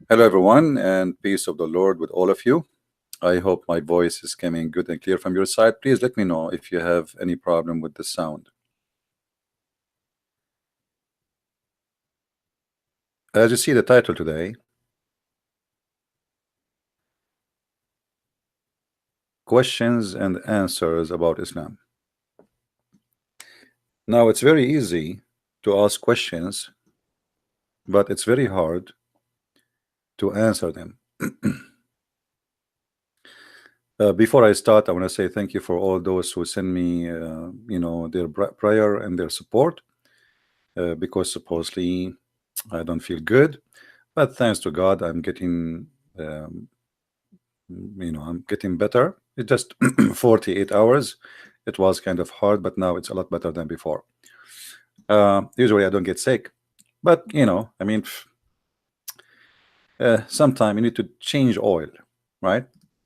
Hello, everyone, and peace of the Lord with all of you. I hope my voice is coming good and clear from your side. Please let me know if you have any problem with the sound. As you see the title today, questions and answers about Islam. Now, it's very easy to ask questions, but it's very hard to answer them. Before I start, I want to say thank you for all those who send me, their prayer and their support, because supposedly I don't feel good, but thanks to God, I'm getting, I'm getting better. It just 48 hours. It was kind of hard, but now it's a lot better than before. Usually I don't get sick, but I mean, sometime you need to change oil, right?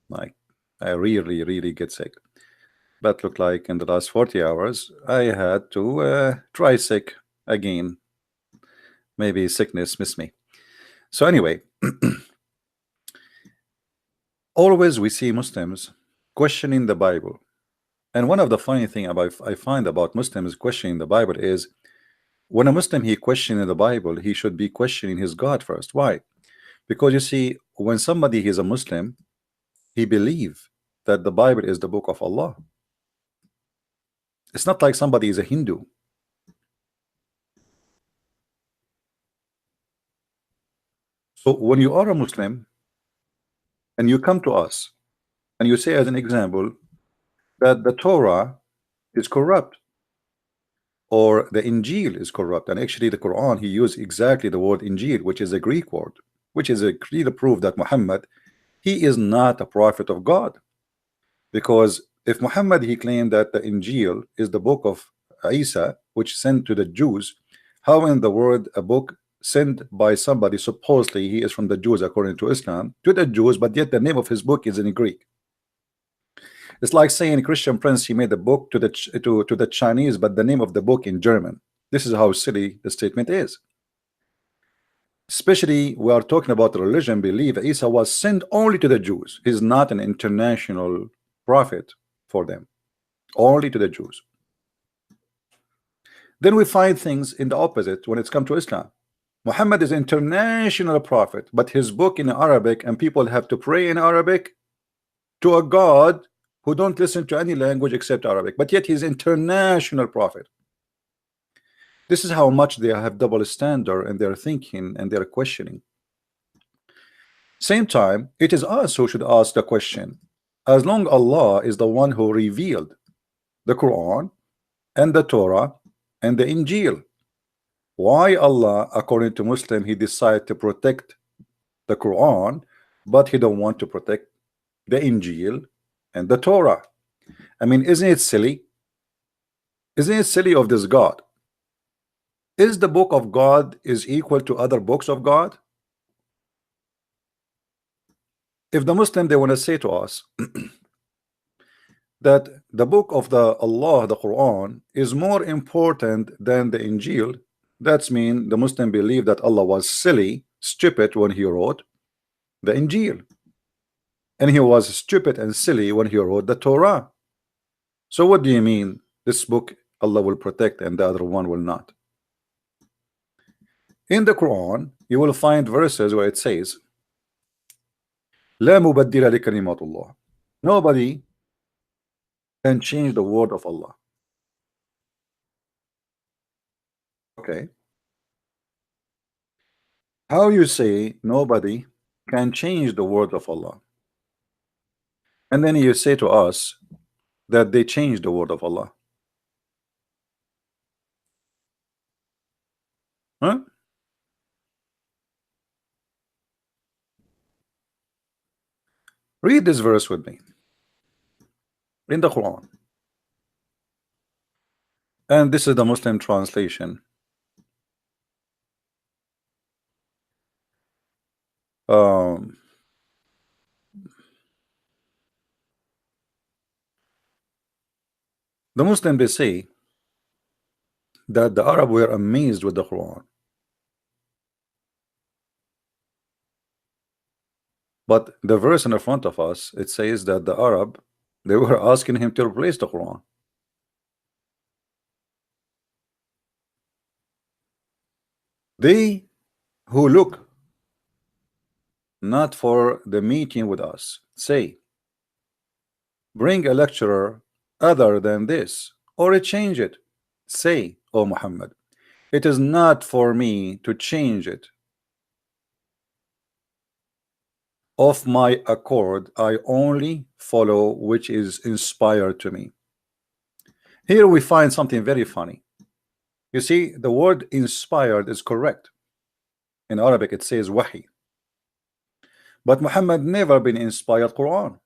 Like I really get sick. But look like in the last 40 hours, I had to try sick again. Maybe sickness missed me. So anyway, always we see Muslims questioning the Bible. And one of the funny thing about I find about Muslims questioning the Bible is when a Muslim he questioning the Bible, he should be questioning his God first. Why? Because you see, when somebody is a Muslim, he believe that the Bible is the book of Allah. It's not like somebody is a Hindu. So when you are a Muslim and you come to us and you say as an example that the Torah is corrupt or the Injil is corrupt, and actually the Quran he used exactly the word Injil, which is a Greek word, which is a clear proof that Muhammad he is not a prophet of God. Because if Muhammad he claimed that the Injil is the book of Isa which sent to the Jews, how in the world a book sent by somebody supposedly he is from the Jews according to Islam to the Jews, but yet the name of his book is in Greek? It's like saying Christian Prince he made a book to the Chinese, but the name of the book in German. This is how silly the statement is. Especially we are talking about religion belief. Isa was sent only to the Jews. He's not an international prophet for them, only to the Jews. Then we find things in the opposite when it's come to Islam. Muhammad is international prophet, but his book in Arabic, and people have to pray in Arabic to a God who don't listen to any language except Arabic, but yet he's international prophet. This is how much they have double standard in their thinking and their questioning. Same time, it is us who should ask the question. As long Allah is the one who revealed the Quran and the Torah and the Injil, why Allah, according to Muslim, he decided to protect the Quran, but he don't want to protect the Injil and the Torah? I mean, isn't it silly? Isn't it silly of this God? Is the book of God is equal to other books of God? If the Muslim they want to say to us that the book of the Allah, the Quran, is more important than the Injil, that's mean the Muslim believe that Allah was silly, stupid when he wrote the Injil, and he was stupid and silly when he wrote the Torah. So what do you mean this book Allah will protect and the other one will not? In the Quran you will find verses where it says لا مبدل لكلمات الله. Nobody can change the word of Allah. Okay, how you say nobody can change the word of Allah, and then you say to us that they changed the word of Allah? Huh? Read this verse with me in the Quran, and this is the Muslim translation. um, the Muslim they say that the Arab were amazed with the Quran. But the verse in the front of us, it says that the Arab, they were asking him to replace the Quran. They who look not for the meeting with us say, bring a lecturer other than this, or change it. Say, O Muhammad, it is not for me to change it. Of my accord, I only follow which is inspired to me. Here we find something very funny. You see, the word inspired is correct. In Arabic, it says wahi. But Muhammad never been inspired Quran.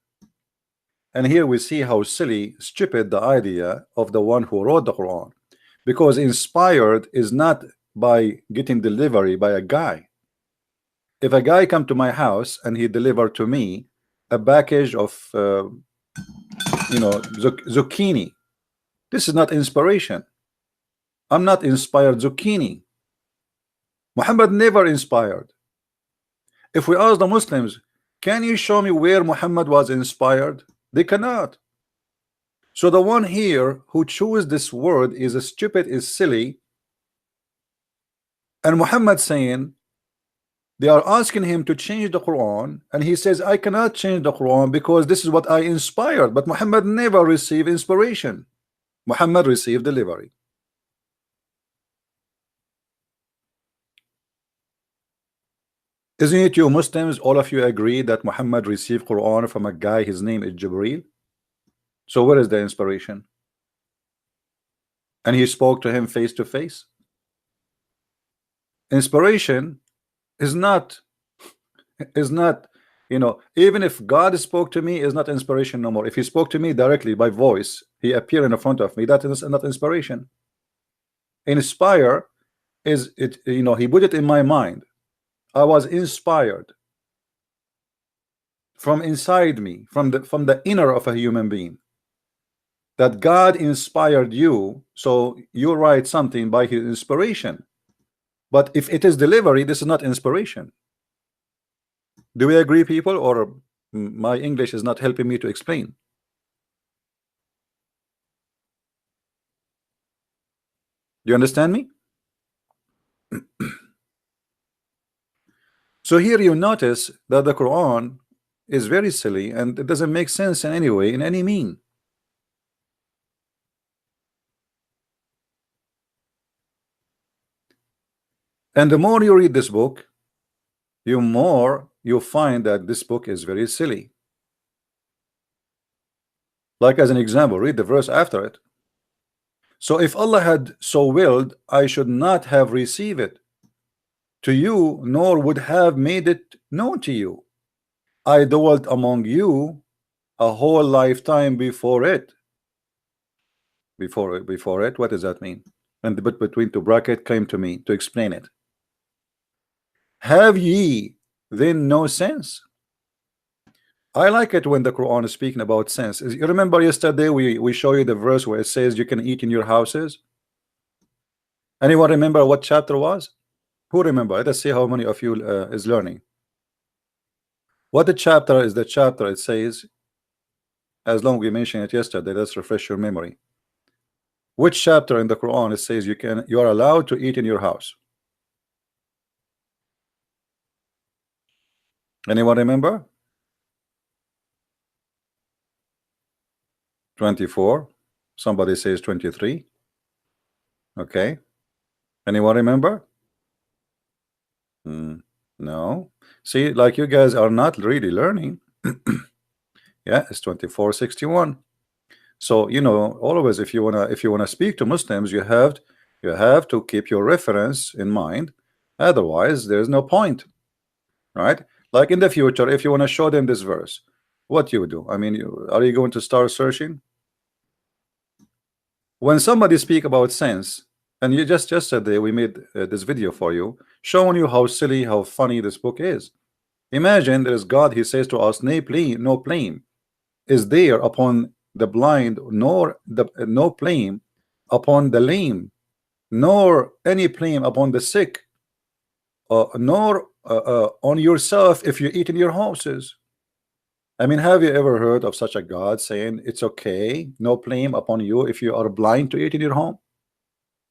And here we see how silly, stupid the idea of the one who wrote the Quran. Because inspired is not by getting delivery by a guy. If a guy come to my house and he delivered to me a package of zucchini, this is not inspiration. I'm not inspired zucchini. Muhammad never inspired. If we ask the Muslims, can you show me where Muhammad was inspired? They cannot. So the one here who chose this word is stupid, is silly. And Muhammad saying, they are asking him to change the Quran, and he says, I cannot change the Quran because this is what I inspired. But Muhammad never received inspiration. Muhammad received delivery. Isn't it, you Muslims, all of you agree that Muhammad received Quran from a guy, his name is Jibreel? So where is the inspiration? And he spoke to him face to face. Inspiration is not, even if God spoke to me, is not inspiration no more. If he spoke to me directly by voice, he appeared in front of me, that is not inspiration. Inspire is it, he put it in my mind. I was inspired from inside me, from the inner of a human being, that God inspired you, so you write something by his inspiration. But if it is delivery, this is not inspiration. Do we agree, people, or my English is not helping me to explain? Do you understand me? So here you notice that the Quran is very silly and it doesn't make sense in any way, in any mean. And the more you read this book, the more you find that this book is very silly. Like as an example, read the verse after it. So if Allah had so willed, I should not have received it to you, nor would have made it known to you. I dwelt among you a whole lifetime before it. Before it, what does that mean? And the bit between two bracket came to me to explain it. Have ye then no sense? I like it when the Quran is speaking about sense. You remember yesterday we show you the verse where it says you can eat in your houses? Anyone remember what chapter was? Who remember? Let us see how many of you is learning. What the chapter is? The chapter, it says, as long as we mentioned it yesterday, let's refresh your memory. Which chapter in the Quran it says you are allowed to eat in your house? Anyone remember? 24. Somebody says 23. Okay. Anyone remember? No. See, like you guys are not really learning. Yeah, it's 24:61. So always if you wanna speak to Muslims, you have to keep your reference in mind. Otherwise, there's no point, right? Like in the future, if you want to show them this verse, what you do? I mean, are you going to start searching? When somebody speak about sense, and you just yesterday we made this video for you, showing you how silly, how funny this book is. Imagine there is God. He says to us, no blame is there upon the blind, nor no blame upon the lame, nor any blame upon the sick, nor on yourself if you eat in your houses. I mean, have you ever heard of such a God saying it's okay, no blame upon you if you are blind to eat in your home?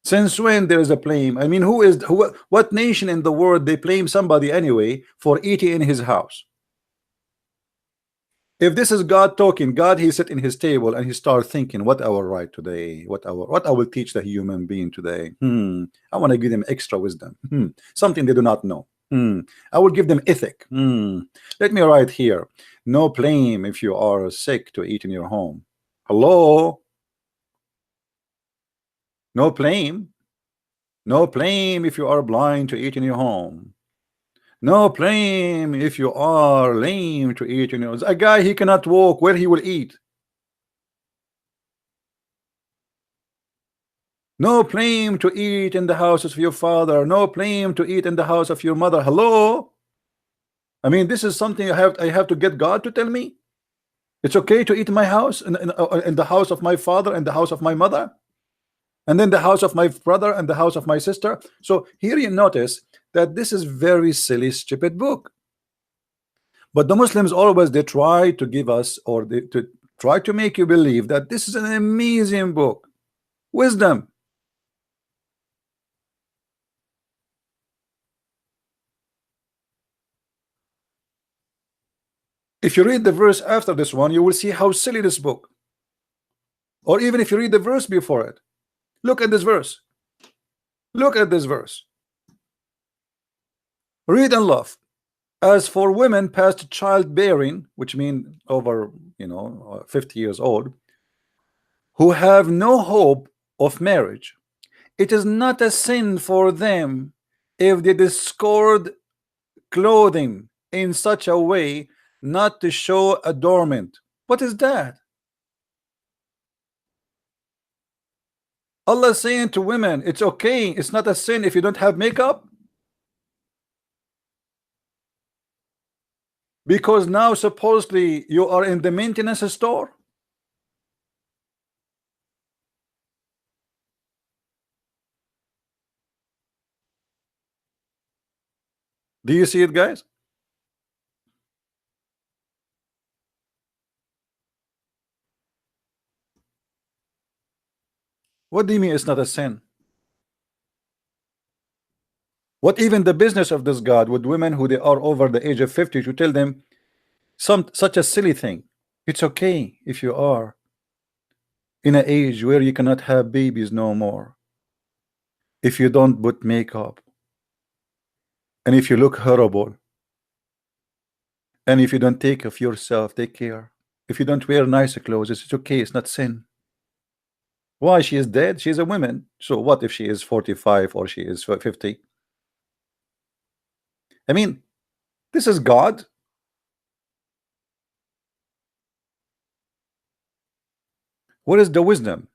Since when there is a blame? I mean, what nation in the world they blame somebody anyway for eating in his house? If this is God talking, God, he sit in his table and he start thinking, what I will write today, what I will teach the human being today. I want to give them extra wisdom, something they do not know. I will give them ethic. Let me write here, no blame if you are sick to eat in your home. Hello? No blame. No blame if you are blind to eat in your home. No blame if you are lame to eat in your home. A guy, he cannot walk, where he will eat? No blame to eat in the house of your father. No blame to eat in the house of your mother. Hello? I mean, this is something I have to get God to tell me. It's okay to eat in my house, in the house of my father and the house of my mother, and then the house of my brother and the house of my sister. So here you notice that this is very silly, stupid book. But the Muslims always, they try to give us, or they to try to make you believe that this is an amazing book, wisdom. If you read the verse after this one, you will see how silly this book. Or even if you read the verse before it, look at this verse. Look at this verse. Read and love. As for women past childbearing, which mean over 50 years old, who have no hope of marriage, it is not a sin for them if they discard clothing in such a way not to show adornment. What is that? Allah is saying to women, it's okay, it's not a sin if you don't have makeup. Because now supposedly you are in the maintenance store. Do you see it, guys? What do you mean it's not a sin? What even the business of this God with women who they are over the age of 50 to tell them such a silly thing? It's okay if you are in an age where you cannot have babies no more, if you don't put makeup, and if you look horrible, and if you don't take of yourself, take care, if you don't wear nice clothes, it's okay, it's not sin. Why? She is dead, she's a woman, so what if she is 45 or she is 50? I mean, this is God. What is the wisdom?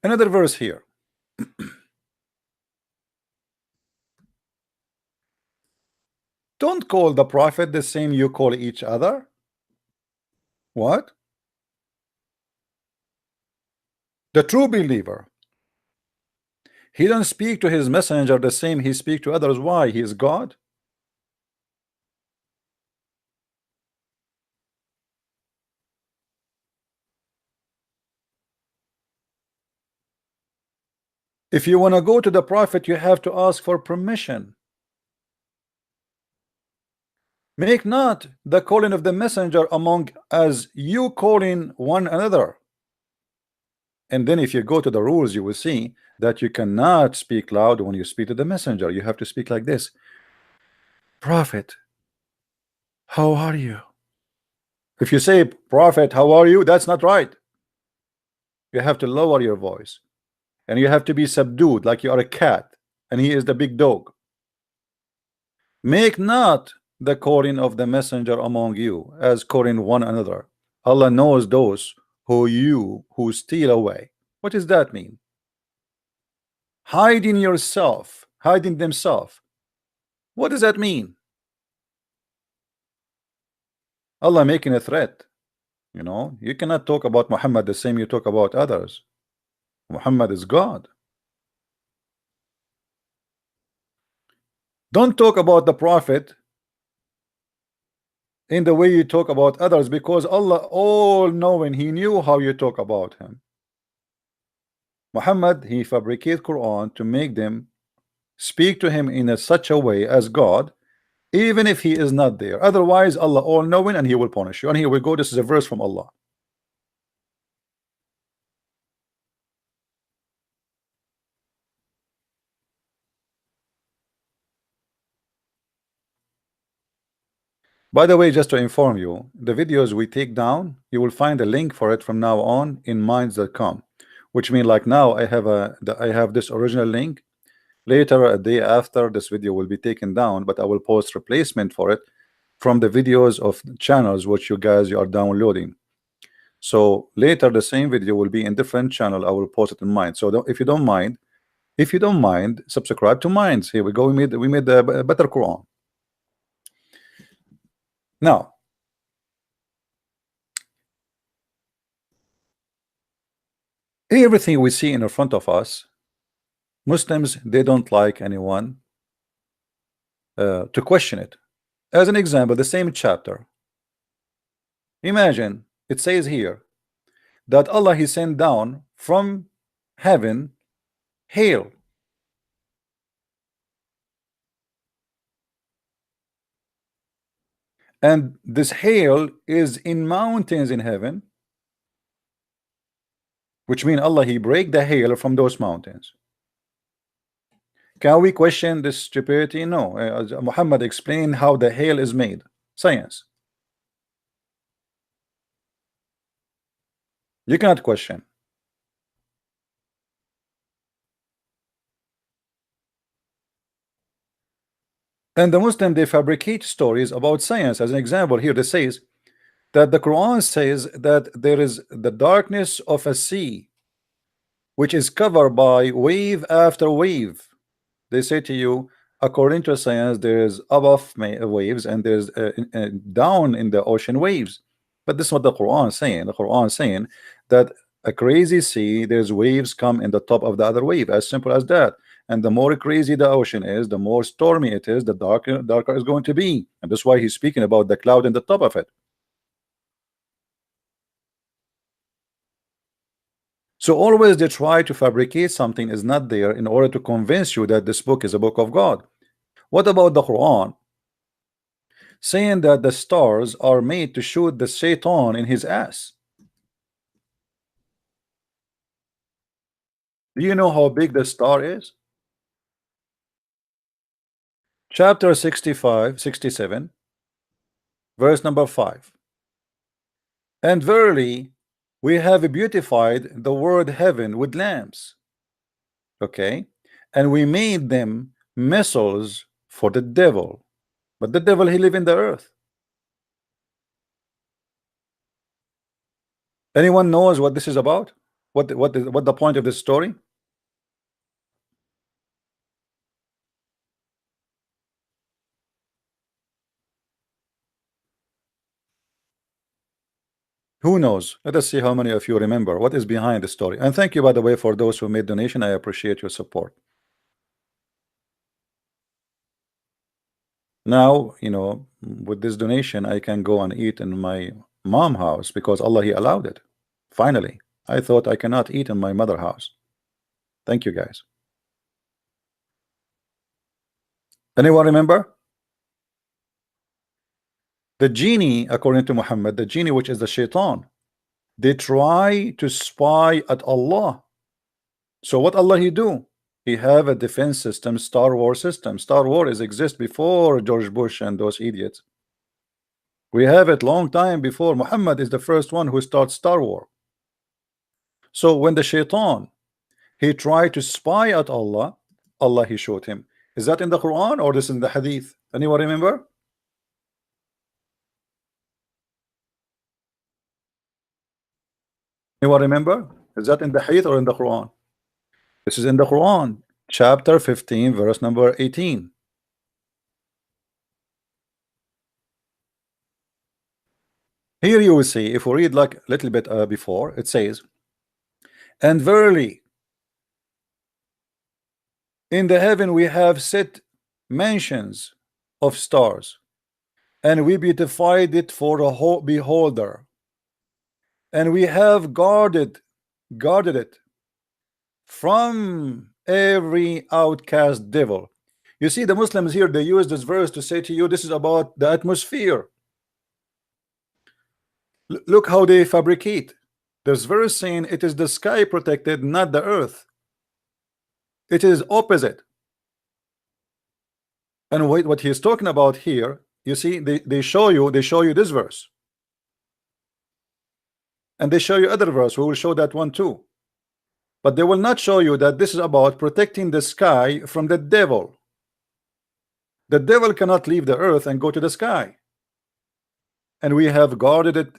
Another verse here. Don't call the prophet the same you call each other. What? The true believer, he don't speak to his messenger the same he speak to others. Why? He is God. If you want to go to the prophet, you have to ask for permission. Make not the calling of the messenger among as you calling one another. And then if you go to the rules, you will see that you cannot speak loud when you speak to the messenger. You have to speak like this. Prophet, how are you? If you say, Prophet, how are you? That's not right. You have to lower your voice. And you have to be subdued like you are a cat. And he is the big dog. Make not the calling of the messenger among you as calling one another. Allah knows those who steal away. What does that mean? Hiding yourself, hiding themselves. What does that mean? Allah making a threat. You know, you cannot talk about Muhammad the same you talk about others. Muhammad is God. Don't talk about the Prophet in the way you talk about others, because Allah all knowing, He knew how you talk about him. Muhammad, he fabricated Quran to make them speak to him in such a way as God, even if he is not there. Otherwise, Allah all knowing and He will punish you. And here we go. This is a verse from Allah. By the way, just to inform you, the videos we take down, you will find a link for it from now on in minds.com, which means like now I have this original link. Later, a day after, this video will be taken down, but I will post replacement for it from the videos of channels which you are downloading. So later the same video will be in different channel. I will post it in mine. So if you don't mind, subscribe to Minds. Here we go. We made a better Quran. Now, everything we see in front of us, Muslims, they don't like anyone to question it. As an example, the same chapter. Imagine it says here that Allah He sent down from heaven hail. And this hail is in mountains in heaven, which means Allah He break the hail from those mountains. Can we question this stupidity? No. Muhammad explained how the hail is made. Science. You cannot question. And the Muslim, they fabricate stories about science. As an example, here it says that the Quran says that there is the darkness of a sea which is covered by wave after wave. They say to you, according to science, there is above waves and there's down in the ocean waves. But this is what the Quran is saying. The Quran is saying that a crazy sea, there's waves come in the top of the other wave, as simple as that. And the more crazy the ocean is, the more stormy it is, the darker it's going to be. And that's why he's speaking about the cloud in the top of it. So always they try to fabricate something is not there in order to convince you that this book is a book of God. What about the Quran? Saying that the stars are made to shoot the Shaitan in his ass. Do you know how big the star is? Chapter 67, verse number 5. And verily, we have beautified the word heaven with lamps. Okay, and we made them missiles for the devil, but the devil he live in the earth. Anyone knows what this is about? What the point of this story? Who knows? Let us see how many of you remember what is behind the story. And thank you, by the way, for those who made donation. I appreciate your support. Now, you know, with this donation, I can go and eat in my mom house because Allah He allowed it. Finally, I thought I cannot eat in my mother house. Thank you, guys. Anyone remember? The genie, according to Muhammad, the genie, which is the shaitan, they try to spy at Allah. So what Allah He do? He have a defense system, Star Wars system. Star Wars exist before George Bush and those idiots. We have it long time before. Muhammad is the first one who starts Star Wars. So when the shaitan, he tried to spy at Allah, Allah He showed him. Is that in the Quran or this in the Hadith? Anyone remember? Anyone remember? Is that in the Hadith or in the Quran? This is in the Quran, chapter 15, verse number 18. Here you will see, if we read like a little bit before, it says, and verily in the heaven we have set mansions of stars, and we beautified it for a whole beholder, and we have guarded it from every outcast devil. You see, the Muslims here, they use this verse to say to you, this is about the atmosphere. Look how they fabricate this verse, saying it is the sky protected, not the earth. It is opposite. And what he is talking about here, you see, they show you this verse, and they show you other verse. We will show that one too, but they will not show you that this is about protecting the sky from the devil. The devil cannot leave the earth and go to the sky, and we have guarded it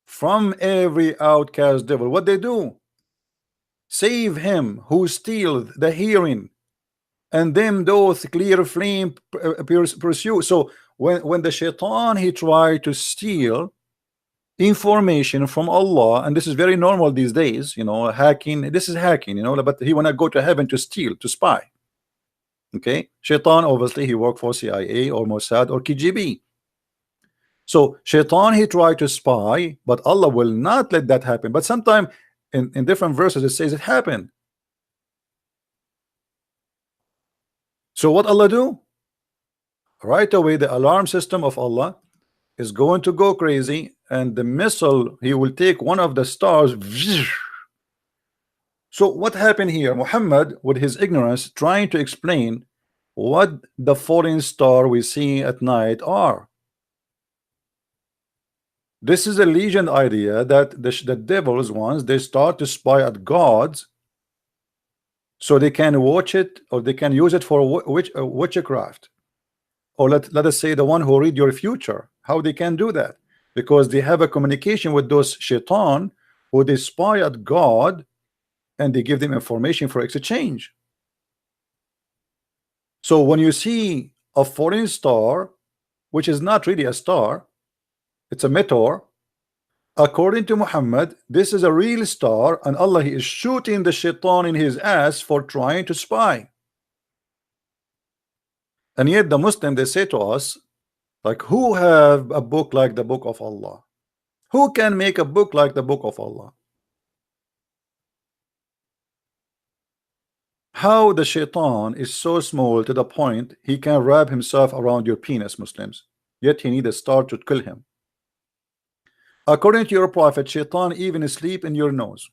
from every outcast devil. What they do? Save him who steals the hearing, and them doth clear flame pursue. So when the shaitan, he tried to steal information from Allah, and this is very normal these days, you know, hacking, this is hacking, you know, but he wanna go to heaven to steal, to spy. Okay, shaitan, obviously he worked for CIA or Mossad or KGB. So shaitan, he tried to spy, but Allah will not let that happen. But sometimes in different verses it says it happened. So what Allah do? Right away the alarm system of Allah is going to go crazy, and the missile, he will take one of the stars. So what happened here? Muhammad, with his ignorance, trying to explain what the falling star we see at night are. This is a legend idea that the devils, once they start to spy at gods, so they can watch it, or they can use it for witchcraft, or let us say the one who read your future. How they can do that? Because they have a communication with those shaitan who they spy at God, and they give them information for exchange. So when you see a falling star, which is not really a star, it's a meteor, according to Muhammad, this is a real star, and Allah, he is shooting the shaitan in his ass for trying to spy. And yet the Muslim, they say to us, like, who have a book like the book of Allah? Who can make a book like the book of Allah? How the shaitan is so small to the point he can wrap himself around your penis, Muslims, yet he need a star to kill him. According to your prophet, shaitan even sleep in your nose.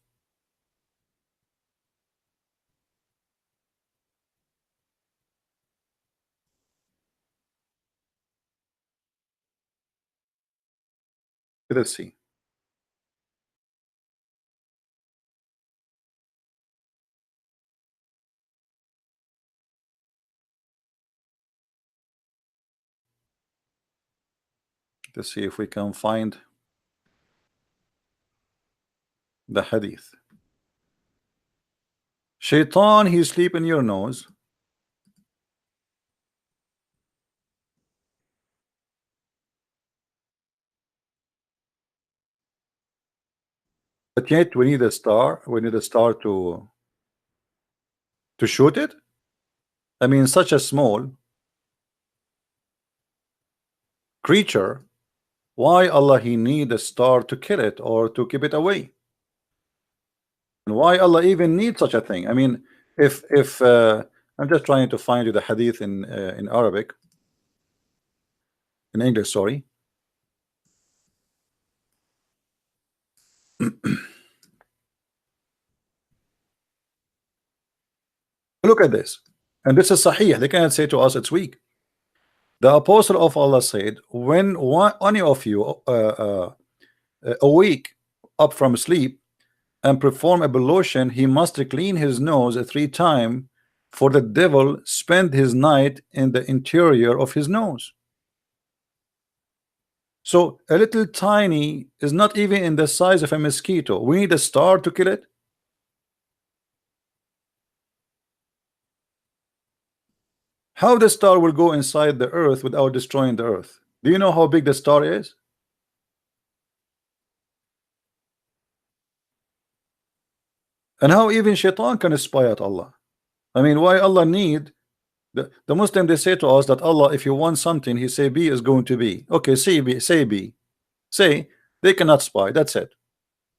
Let's see. Let's see if we can find the hadith. Shaitan, he sleep in your nose. But yet we need a star. We need a star to shoot it. I mean, such a small creature, why Allah he need a star to kill it or to keep it away? And why Allah even need such a thing? I mean, if I'm just trying to find you the hadith in Arabic, in English, sorry. Look at this, and this is Sahih. They cannot say to us it's weak. The apostle of Allah said, when any of you awake up from sleep and perform ablution, he must clean his nose 3 times, for the devil spend his night in the interior of his nose. So a little tiny is not even in the size of a mosquito. We need a star to kill it. How the star will go inside the earth without destroying the earth? Do you know how big the star is? And how even shaitan can spy at Allah? I mean, why Allah need the Muslim? They say to us that Allah, if you want something, he say B is going to be. Okay, say B, say B. Say they cannot spy. That's it.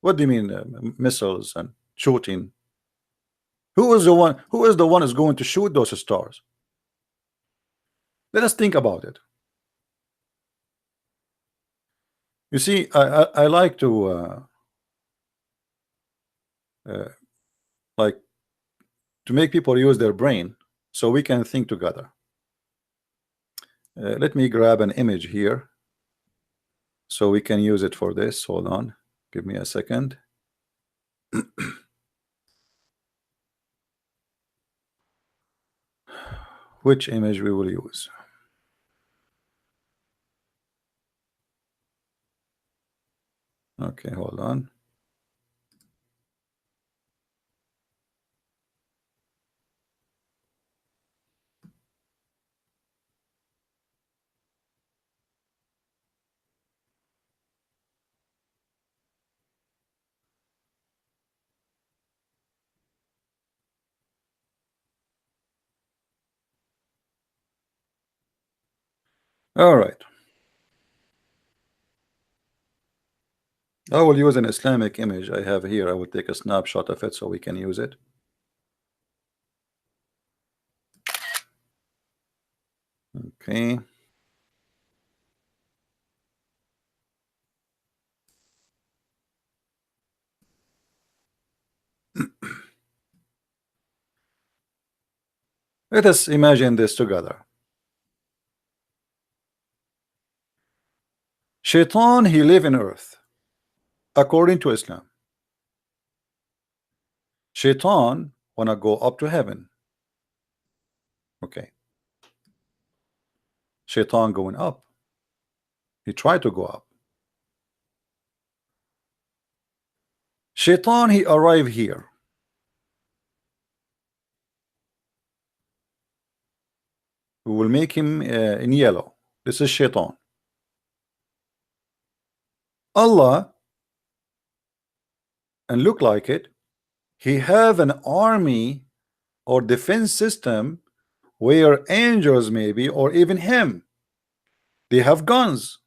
What do you mean missiles and shooting? Who is the one? Who is the one who's going to shoot those stars? Let us think about it. You see, I like to like to make people use their brain so we can think together. Let me grab an image here so we can use it for this. Hold on, give me a second. Which image we will use? Okay, hold on. All right. I will use an Islamic image I have here. I will take a snapshot of it so we can use it. Okay. Let us imagine this together. Shaitan, he live in earth according to Islam. Shaitan wanna go up to heaven. Okay. Shaitan going up. He tried to go up. Shaitan, he arrived here. We will make him in yellow. This is Shaitan. Allah, and look like it, he have an army or defense system where angels maybe or even him, they have guns.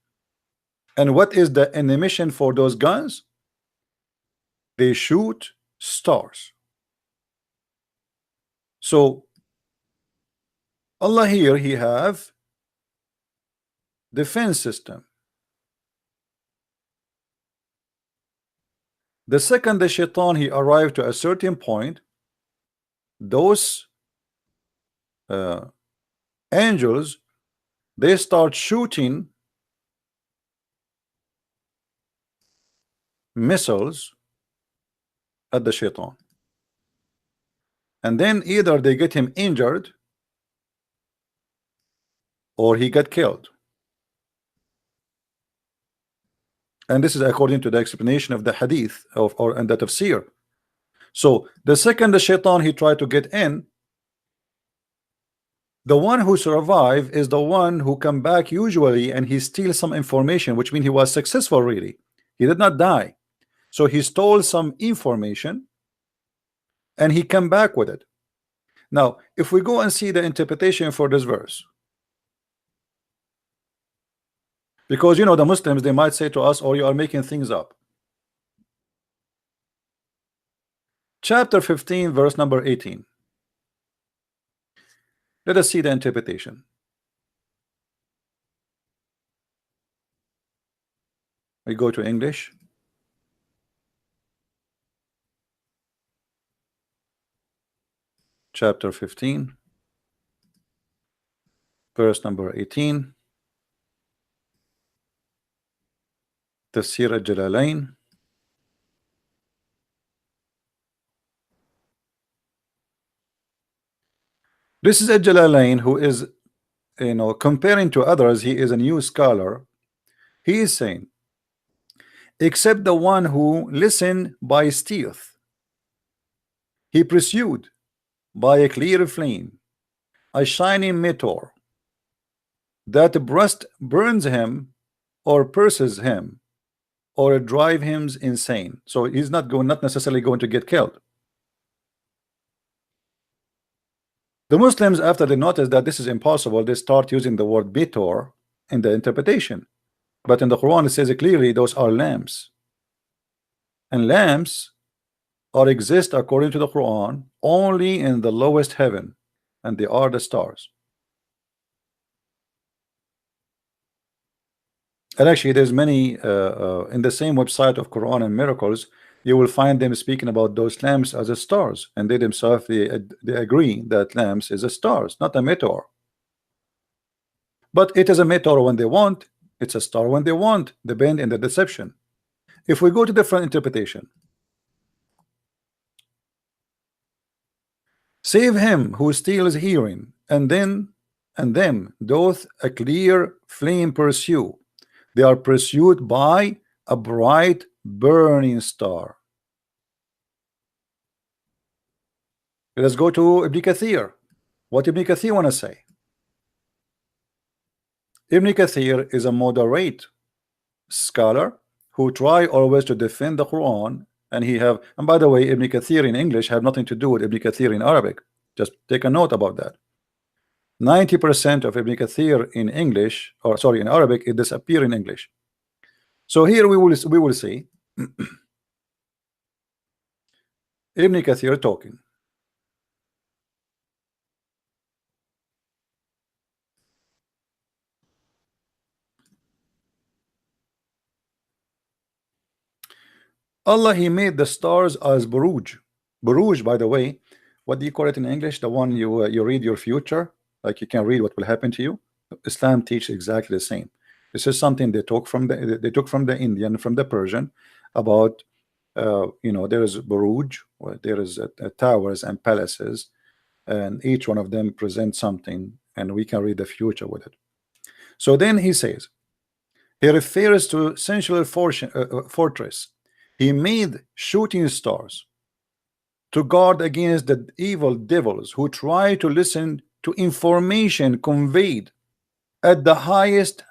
And what is the emission for those guns? They shoot stars. So Allah here, he have defense system. The second the shaitan he arrived to a certain point, those angels, they start shooting missiles at the shaitan, and then either they get him injured or he got killed. And this is according to the explanation of the hadith and the tafsir. So the second the shaitan he tried to get in, the one who survived is the one who come back usually and he steals some information, which means he was successful really. He did not die. So he stole some information and he come back with it. Now, if we go and see the interpretation for this verse, because you know the Muslims, they might say to us, "Oh, you are making things up." Chapter 15, verse number 18. Let us see the interpretation. We go to English. Chapter 15, verse number 18. Tafsir al-Jalalain. This is al-Jalalain, who is, you know, comparing to others, he is a new scholar. He is saying, except the one who listened by stealth, he pursued by a clear flame, a shining meteor, that breast burns him or pierces him or drive him insane. So he's not necessarily going to get killed. The Muslims, after they notice that this is impossible, they start using the word bitor in the interpretation. But in the Quran, it says clearly those are lamps. And lamps are exist according to the Quran only in the lowest heaven, and they are the stars. And actually, there's many in the same website of Quran and Miracles, you will find them speaking about those lamps as a stars, and they themselves they agree that lamps is a stars, not a meteor. But it is a meteor when they want, it's a star when they want, depend in the deception. If we go to different interpretation, save him who steals hearing, and them doth a clear flame pursue. They are pursued by a bright burning star. Let's go to Ibn Kathir. What Ibn Kathir want to say? Ibn Kathir is a moderate scholar who try always to defend the Quran, and by the way, Ibn Kathir in English have nothing to do with Ibn Kathir in Arabic. Just take a note about that. 90% of Ibn Kathir in English, or sorry, in Arabic, it disappear in English. So here we will see Ibn Kathir talking. Allah, He made the stars as buruj. Buruj, by the way, what do you call it in English? The one you read your future, like you can read what will happen to you. Islam teaches exactly the same. This is something they took from the Indian, from the Persian, about there is buruj, where there is towers and palaces, and each one of them presents something, and we can read the future with it. So then he says, he refers to sensual fortress. He made shooting stars to guard against the evil devils who try to listen to information conveyed at the highest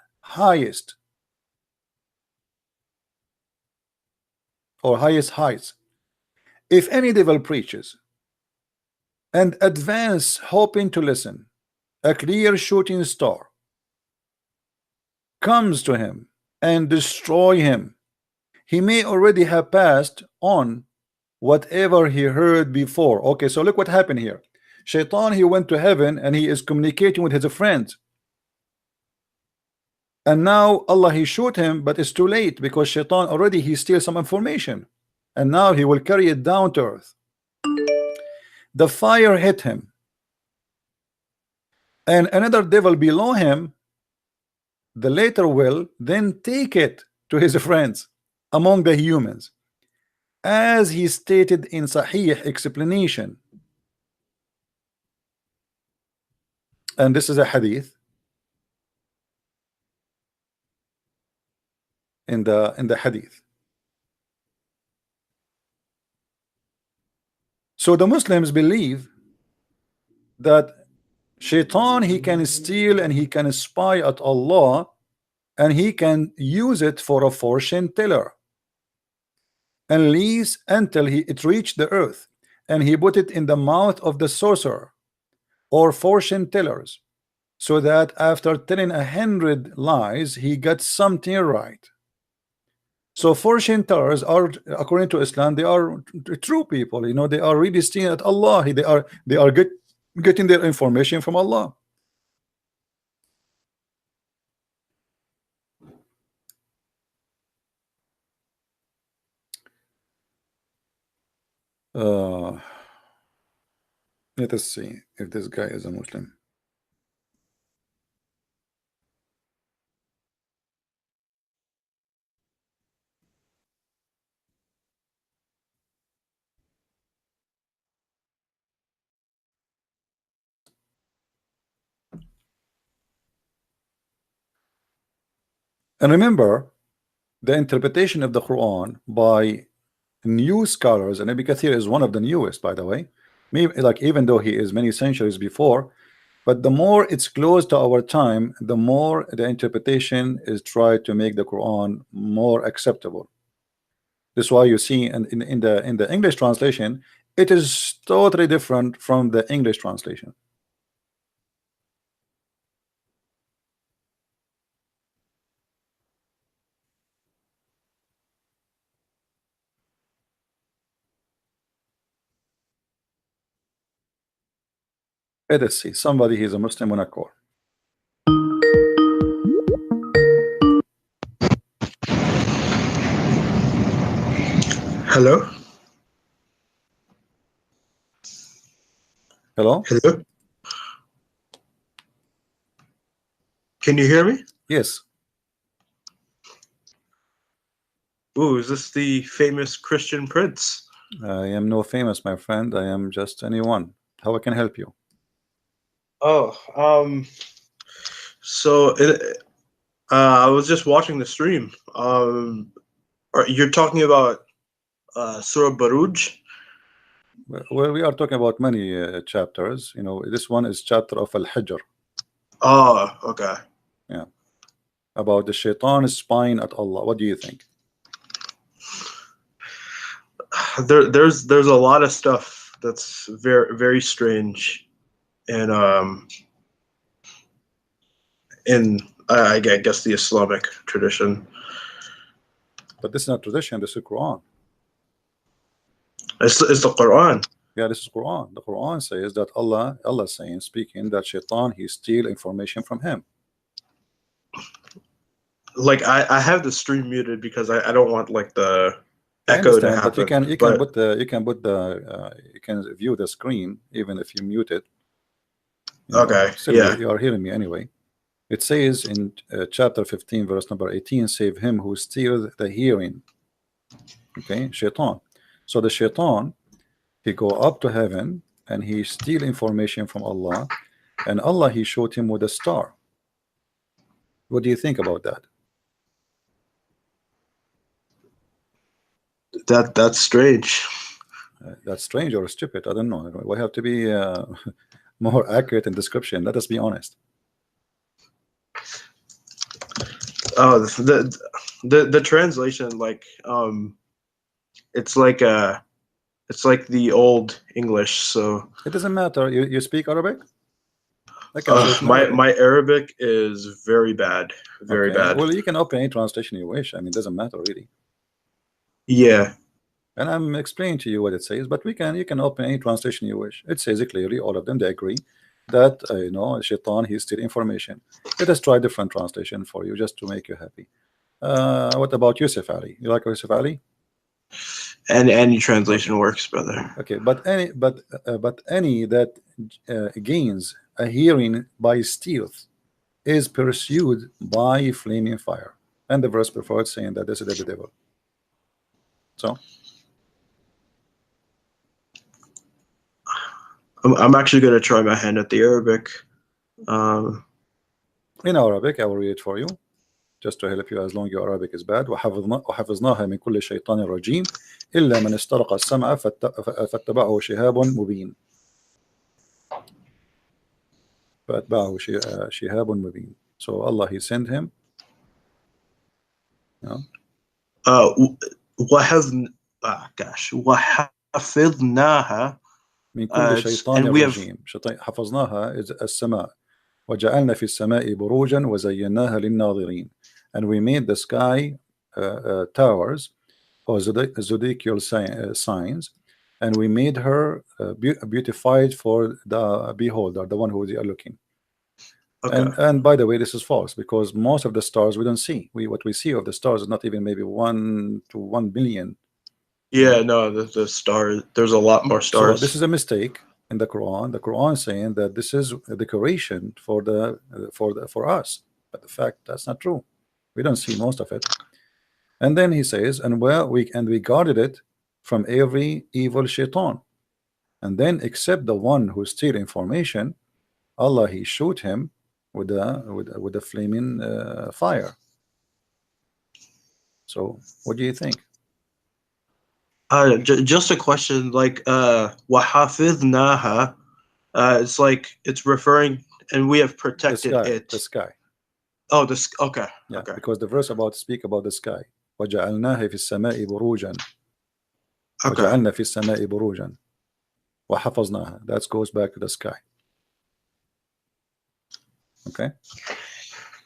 or highest heights. If any devil preaches and advance hoping to listen, a clear shooting star comes to him and destroy him. He may already have passed on whatever he heard before. Okay, so look what happened here. Shaitan, he went to heaven and he is communicating with his friends. And now Allah, he shoot him, but it's too late because Shaitan already he steals some information. And now he will carry it down to earth. The fire hit him. And another devil below him, the later will then take it to his friends among the humans, as he stated in Sahih explanation. And this is a hadith in the hadith. So the Muslims believe that Shaitan, he can steal and he can spy at Allah, and he can use it for a fortune teller, and least until it reached the earth, and he put it in the mouth of the sorcerer or fortune tellers, so that after telling 100 lies he got something right. So fortune tellers are, according to Islam, they are true people. They are really stealing at Allah. They are getting their information from Allah. Let us see if this guy is a Muslim. And remember, the interpretation of the Quran by new scholars, and Ibn Kathir is one of the newest, by the way, maybe, like, even though he is many centuries before, but the more it's close to our time, the more the interpretation is tried to make the Quran more acceptable. This is why you see in the English translation, it is totally different from the English translation. Let us see. Somebody he's a Muslim on a call. Hello? Hello? Hello? Can you hear me? Yes. Ooh, is this the famous Christian prince? I am no famous, my friend. I am just anyone. How I can help you? Oh, so I was just watching the stream. You're talking about Surah Baruj? Well, we are talking about many chapters. You know, this one is chapter of Al-Hijr. Oh, okay. Yeah. About the shaitan spying at Allah. What do you think? There's a lot of stuff that's very very strange, and in I guess the Islamic tradition. But this is not tradition. This is Quran. It's the Quran. Yeah, this is Quran. The Quran says that Allah saying, speaking, that shaitan, he steal information from him. Like I have the stream muted because I don't want like the I echo to understand, happen. but you can put the you can view the screen even if you mute it. You know, okay, still yeah. you are hearing me anyway. It says in chapter 15, verse number 18, save him who steals the hearing. Okay, shaitan. So the shaitan, he go up to heaven and he steal information from Allah, and Allah he showed him with a star. What do you think about that? That's strange. That's strange or stupid. I don't know. We have to be more accurate in description. Let us be honest. Oh, the translation, like it's like the old English. So It doesn't matter. You speak Arabic? I can say it in Arabic. my Arabic is very bad, very Okay. bad. Well, you can open any translation you wish. I mean, it doesn't matter really. Yeah. And I'm explaining to you what it says, but you can open any translation you wish. It says it clearly, all of them, they agree that you know, shaitan, he steal information. Let us try different translation for you just to make you happy. What about Yusuf Ali? You like Yusuf Ali? And any translation works, brother. Okay, but any that gains a hearing by stealth is pursued by flaming fire. And the verse before it saying that this is the devil. So I'm actually going to try my hand at the Arabic. in Arabic, I will read it for you, just to help you as long your Arabic is bad. وحفظناها من كل شيطان رجيم إلا من استرق السمع فاتبعه شهاب مبين. فاتبعه شهاب مبين. So Allah, he sent him. You know, وحفظناها من كل شيطان and we have رجيم. حفظناها is السماء وجعلنا في السماء بروجا وزيناها للناظرين. And we made the sky towers or zodiacal signs, and we made her beautified for the beholder, the one who they are looking. okay. And by the way, this is false, because most of the stars we don't see. What we see of the stars is not even maybe 1 to 1 billion. Yeah, no, the stars. There's a lot more stars. So this is a mistake in the Quran. The Quran saying that this is a decoration for us, but the fact that's not true. We don't see most of it. And then he says, and we guarded it from every evil shaitan. And then except the one who steal information, Allah, he shoot him with a flaming fire. So what do you think? Just a question, like وحفظناها, it's like it's referring, and we have protected it. The sky. Oh, this. Okay. Yeah, okay. because the verse speak about the sky. وجعلناها في السماء بروجا. وجعلنا في السماء بروجا. وحفظناها. That goes back to the sky. Okay.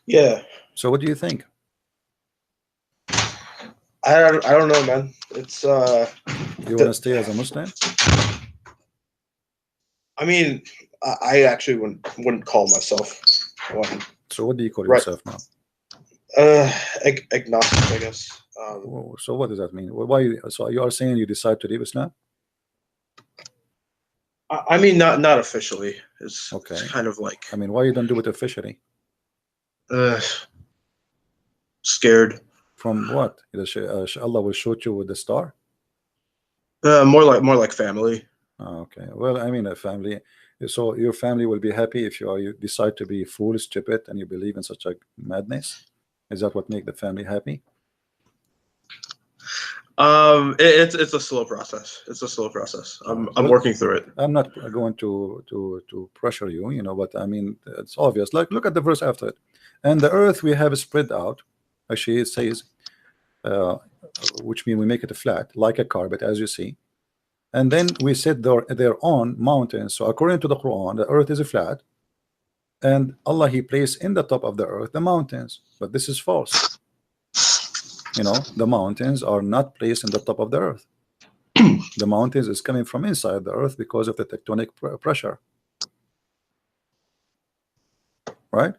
Yeah. So what do you think? I don't know, man. It's You want to stay as a Muslim? I mean, I actually wouldn't call myself one. So what do you call Right. yourself now? Agnostic, I guess. So what does that mean? Why? So you are saying you decide to leave Islam? I mean, not officially. It's Okay. kind of like I mean, why you don't do it officially? scared. From what? Allah will shoot you with the star? More like family. Oh, okay. Well, I mean, a family. So your family will be happy if you decide to be foolish, stupid, and you believe in such a madness. Is that what make the family happy? It's a slow process. It's a slow process. I'm Well, working through it. I'm not going to pressure you, you know, but I mean, it's obvious. Like, look at the verse after it. And the earth we have spread out. Actually, it says, which means we make it flat, like a carpet, as you see. And then we set their own mountains. So according to the Quran, the earth is flat, and Allah He placed in the top of the earth the mountains. But this is false. You know, the mountains are not placed in the top of the earth. The mountains is coming from inside the earth because of the tectonic pressure. Right?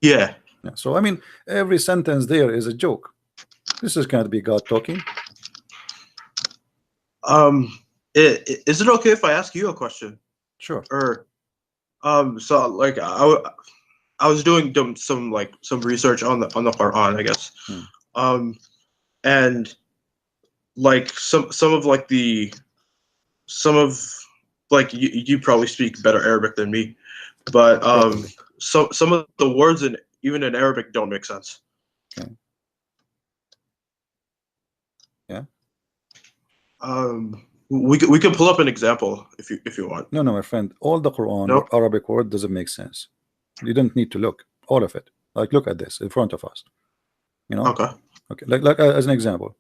Yeah. Yeah. So I mean, every sentence there is a joke. This is going to be God talking. Is it okay if I ask you a question? Sure. Or, so like I was doing some research on the Quran, I guess. And like some of you probably speak better Arabic than me, but some of the words even in Arabic don't make sense. Okay. Yeah. We could pull up an example if you want. No, my friend. All the Quran Nope. Arabic word doesn't make sense. You don't need to look. All of it. Like, look at this in front of us. You know. Okay. Okay. Like as an example.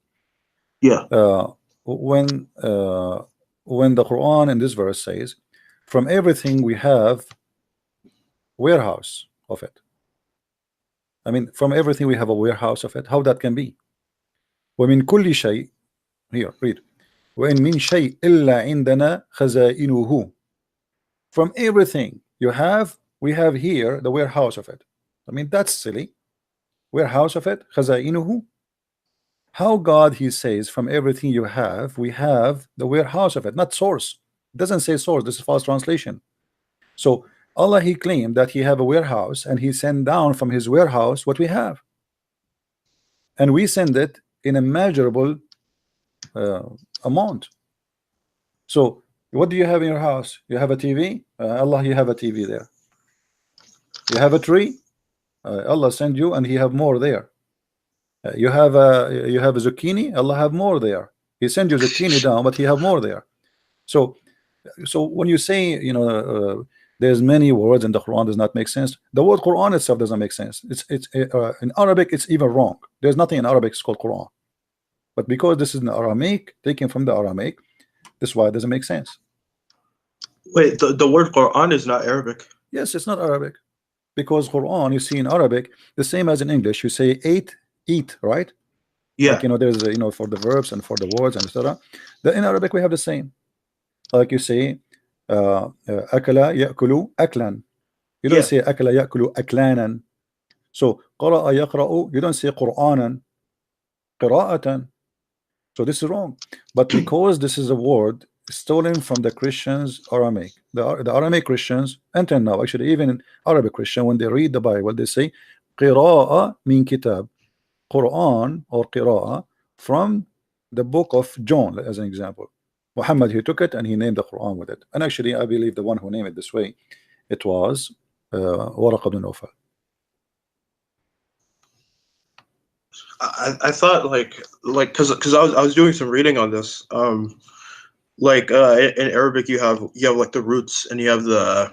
Yeah. When the Quran in this verse says, from everything we have warehouse of it. I mean, from everything we have a warehouse of it. How that can be? ومن كل شيء. Here, read. وإن من شيء إلا عندنا خزائنه. From everything you have, we have here the warehouse of it. I mean, that's silly. Warehouse of it, خزائنه. How God He says from everything you have, we have the warehouse of it, not source. It doesn't say source. This is false translation. So Allah He claimed that He have a warehouse, and He sent down from His warehouse what we have, and we send it in a measurable amount. So what do you have in your house? You have a TV. Allah, you have a TV there. You have a tree. Allah send you, and He have more there. You have a zucchini. Allah have more there. He send you zucchini down, but He have more there. So when you say, you know, there's many words in the Quran does not make sense. The word Quran itself doesn't make sense. It's in Arabic. It's even wrong. There's nothing in Arabic called Quran. But because this is an Aramaic, taken from the Aramaic, this is why it doesn't make sense. Wait, the word Quran is not Arabic. Yes, it's not Arabic. Because Quran, you see in Arabic, the same as in English, you say eat, right? Yeah. Like, you know, there's you know, for the verbs and for the words and etc. In Arabic we have the same. Like you say, akala ya'kulu aklan. You don't say akala ya'kulu aklanan. So qara'a yaqra'u, you don't say Qur'anan, qira'atan. So this is wrong. But because this is a word stolen from the Christians Aramaic, the Aramaic Christians, until now, actually, even in Arabic Christian, when they read the Bible, they say qira'a min kitab, Quran or qira'a from the book of John, as an example. Muhammad, he took it and he named the Quran with it. And actually, I believe the one who named it this way, it was Waraq ibn Nawfal. I thought like because I was doing some reading on this. Like in Arabic you have like the roots, and you have the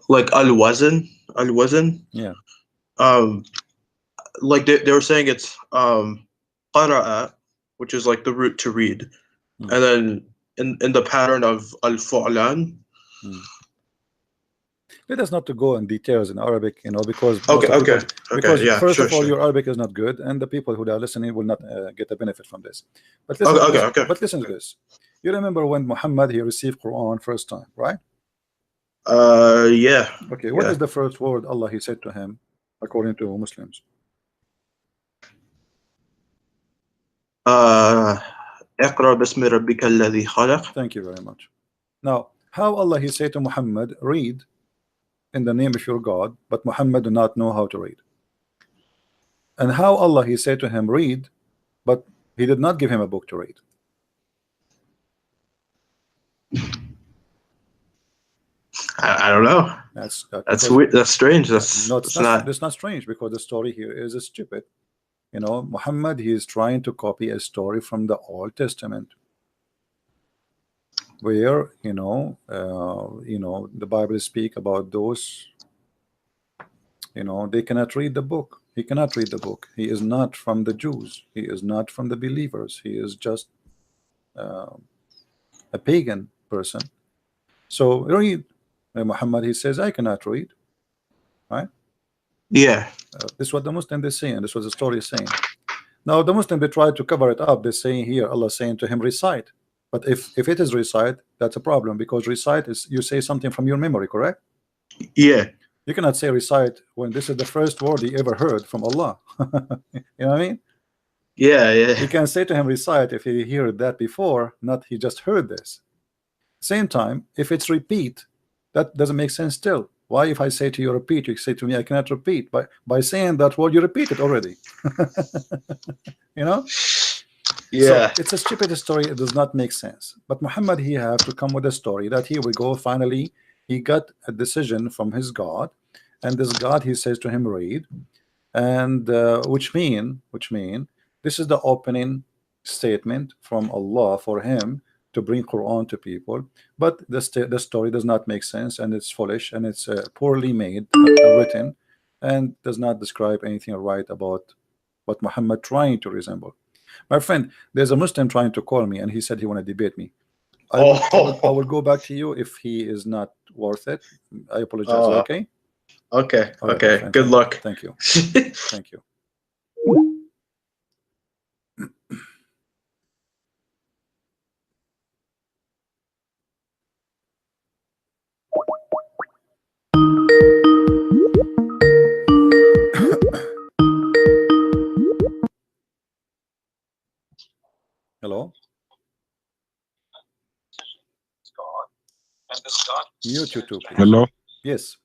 like al-wazn. Yeah. Like they were saying it's qara'a, which is like the root to read, and then in the pattern of al-fu'lan. Let us not to go in details in Arabic, you know, because because yeah, first sure, of all, sure. your Arabic is not good, and the people who are listening will not get a benefit from this. But Okay. But listen to this. You remember when Muhammad he received Quran first time, right? Yeah. Okay, what Yeah. is the first word Allah he said to him according to Muslims? اقرأ باسم ربك الذي خلق. Thank you very much. Now, how Allah he said to Muhammad, read in the name of your God, but Muhammad do not know how to read. And how Allah he said to him, read, but he did not give him a book to read. I don't know. That's weird. That's strange. That's not strange, because the story here is stupid. You know, Muhammad he is trying to copy a story from the Old Testament, where the Bible speak about those, they cannot read the book. He cannot read the book. He is not from the Jews. He is not from the believers. He is just a pagan person. So read. Muhammad he says, I cannot read, right? Yeah. This is what the Muslim is saying. This is what the story is saying. Now the Muslim they try to cover it up. They're saying here Allah saying to him recite. But if it is recite, that's a problem, because recite is you say something from your memory, correct? Yeah. You cannot say recite when this is the first word he ever heard from Allah. You know what I mean? Yeah. You can say to him recite if he heard that before, not he just heard this. Same time, if it's repeat, that doesn't make sense still. Why, if I say to you repeat, you say to me I cannot repeat? By saying that word, you repeat it already. You know? Yeah. So it's a stupid story. It does not make sense. But Muhammad he have to come with a story that here we go. Finally, he got a decision from his God, and this God he says to him read, and which mean this is the opening statement from Allah for him to bring Quran to people. But the story does not make sense, and it's foolish, and it's poorly made, written, and does not describe anything right about what Muhammad trying to resemble. My friend, there's a Muslim trying to call me, and he said he want to debate me. I will go back to you if he is not worth it. I apologize. Okay. Okay. All right, okay. friend, Good luck. Thank you. Thank you. Hello. Mute you too, please. Hello. Yes.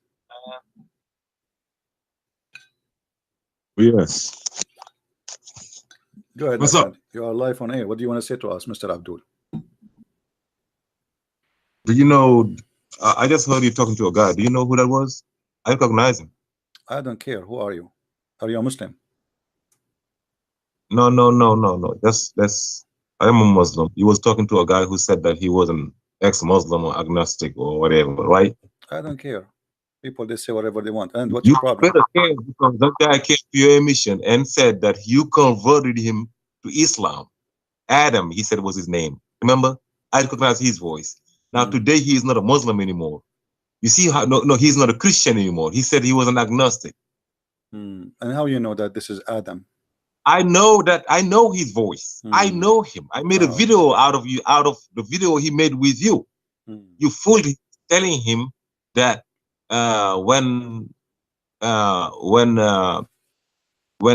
Yes. Go ahead, What's my up? friend. You are live on air. What do you want to say to us, Mr. Abdul? Do you know? I just heard you talking to a guy. Do you know who that was? I recognize him. I don't care. Who are you? Are you a Muslim? No. That's. I am a Muslim. He was talking to a guy who said that he was an ex-Muslim or agnostic or whatever, right? I don't care. People, they say whatever they want. And what's You your problem? better care, because that guy came to your mission and said that you converted him to Islam. Adam, he said was his name. Remember? I recognize his voice. Now today he is not a Muslim anymore. You see how? No, he's not a Christian anymore. He said he was an agnostic. And how you know that this is Adam? I know that. I know his voice. I know him. I made a video out of you, out of the video he made with you. You fooled him, telling him that when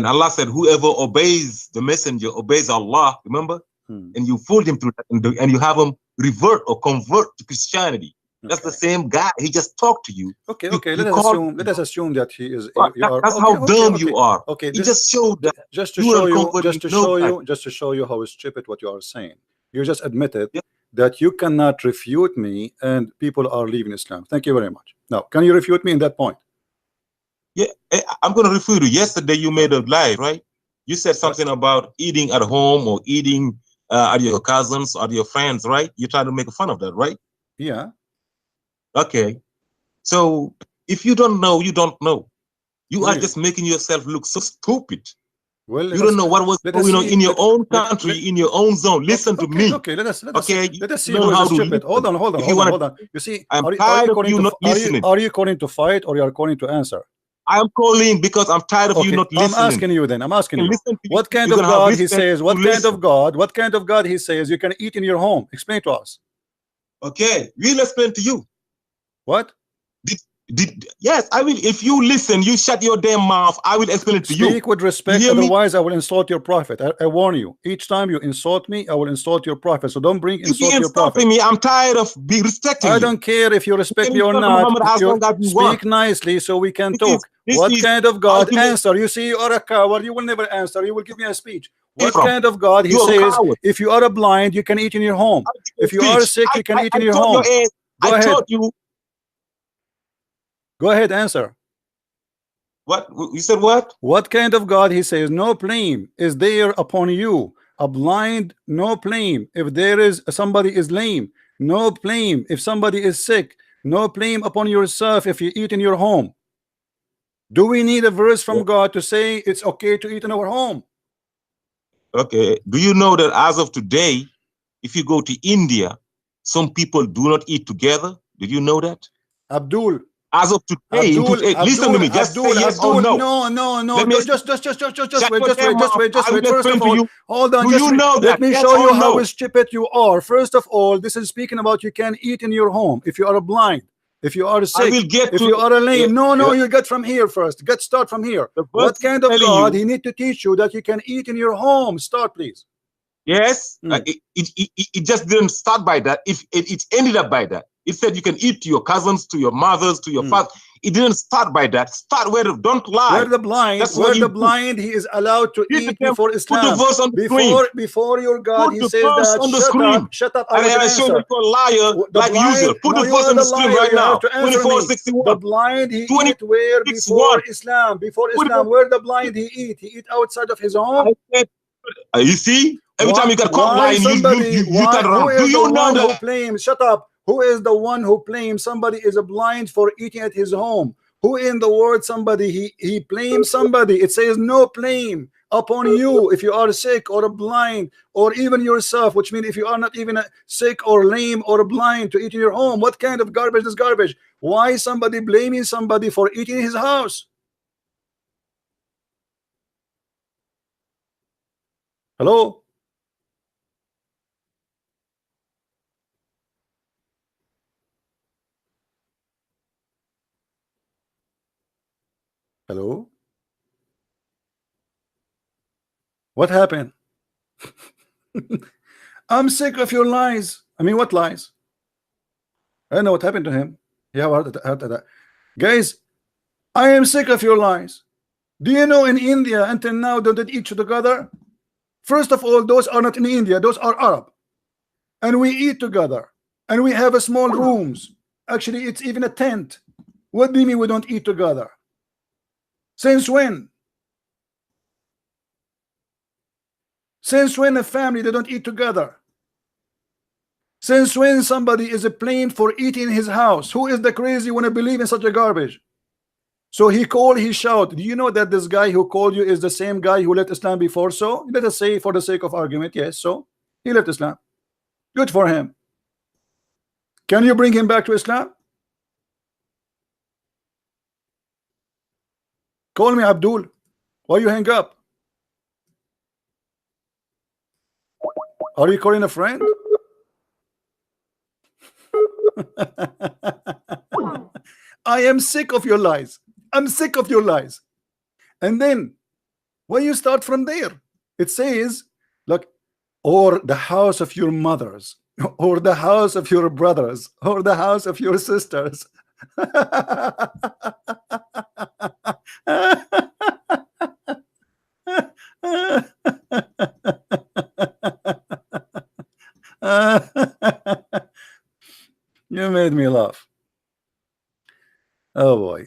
Allah said whoever obeys the messenger obeys Allah, remember? And you fooled him through that, and you have him revert or convert to Christianity. That's the same guy. He just talked to you. Okay. Let us assume that he is. That's how dumb you are. Okay. He just showed that. Just to show you how stupid what you are saying. You just admitted that you cannot refute me, and people are leaving Islam. Thank you very much. Now, can you refute me in that point? Yeah, I'm going to refute you. Yesterday you made a lie, right? You said something about eating at home or eating at your cousins or your friends, right? You try to make fun of that, right? Yeah. Okay. So if you don't know, you don't know. You are just making yourself look so stupid. Well, you don't know what was going on in your own country, in your own zone. Listen to me. Okay, let us see know who how is to stupid. Hold on. You see, I'm tired of you not listening. Are you calling to fight, or you are calling to answer? I am calling because I'm tired of you Okay, not I'm listening. asking you then. I'm asking you. Listen to you. What kind You're of gonna have God he respect says? to What kind listen. of God? What kind of God he says you can eat in your home? Explain to us. Okay, we'll explain to you. What? Yes, I will. If you listen, you shut your damn mouth. I will explain it to you. Speak with respect, You hear me? otherwise I will insult your prophet. I warn you. Each time you insult me, I will insult your prophet. So don't bring You insult be your prophet. insulting me. I'm tired of being respecting I you. don't care if you respect can me or insult not. Muhammad as long as you Speak want. nicely so we can This talk. is What kind of God? ultimate Answer. You see, you are a coward. You will never answer. You will give me a speech. What from. kind of God? He You're a says, coward. if you are a blind, you can eat in your home. I'll give you a If you are speech. sick, you can eat in I your told home. your ass. Go I ahead. told you. Go ahead, answer. What? You said what? What kind of God? He says, no blame is there upon you. A blind, no blame. If there is somebody is lame, no blame. If somebody is sick, no blame upon yourself if you eat in your home. Do we need a verse from God to say it's okay to eat in our home? Okay. Do you know that as of today, if you go to India, some people do not eat together? Did you know that? Abdul. As of today, listen to me. Just say yes or no. No. Just wait. Just wait. First of all, you. hold on. Do you know that? Let me Yes show you or how no? stupid you are. First of all, this is speaking about you can eat in your home if you are blind, if you are I sick, will get if to you are lame. No, yeah. you get from here first. Start from here. The What verse is kind of telling God you. he need to teach you that you can eat in your home? Start, please. Yes, it just didn't start by that. If it ended up by that, it said you can eat to your cousins, to your mothers, to your father. It didn't start by that. Start where don't lie. Where the blind, that's what you blind, he is allowed to eat before Islam. Put the verse on the screen. Before your God, put he the says verse that. on the screen. Shut up. And I show you a liar like usual. Put the verse on the screen right now. 2461. The blind he eat where before Islam? Before Islam, where the blind he eat? He eat outside of his home. You see, every time you got caught lying, you turn around. Do you know that? Who blames? Shut up. Who is the one who blames somebody is blind for eating at his home? Who in the word somebody he blames somebody? It says no blame upon you if you are sick or blind or even yourself, which means if you are not even sick or lame or blind to eat in your home. What kind of garbage is garbage? Why somebody blaming somebody for eating in his house? Hello? Hello? What happened? I'm sick of your lies. I mean, what lies? I don't know what happened to him. Yeah, guys, I am sick of your lies. Do you know in India until now don't they eat together? First of all, those are not in India, those are Arab. And we eat together. And we have a small rooms. Actually, it's even a tent. What do you mean we don't eat together? Since when? Since when a family they don't eat together? Since when somebody is blamed for eating in his house? Who is the crazy one to believe in such a garbage? So he called, he shouted. Do you know that this guy who called you is the same guy who left Islam before? So let us say for the sake of argument, yes, so he left Islam. Good for him. Can you bring him back to Islam? Call me Abdul. Why you hang up? Are you calling a friend? I am sick of your lies. I'm sick of your lies. And then when you start from there, it says, look, or the house of your mothers, or the house of your brothers, or the house of your sisters. You made me laugh. Oh boy.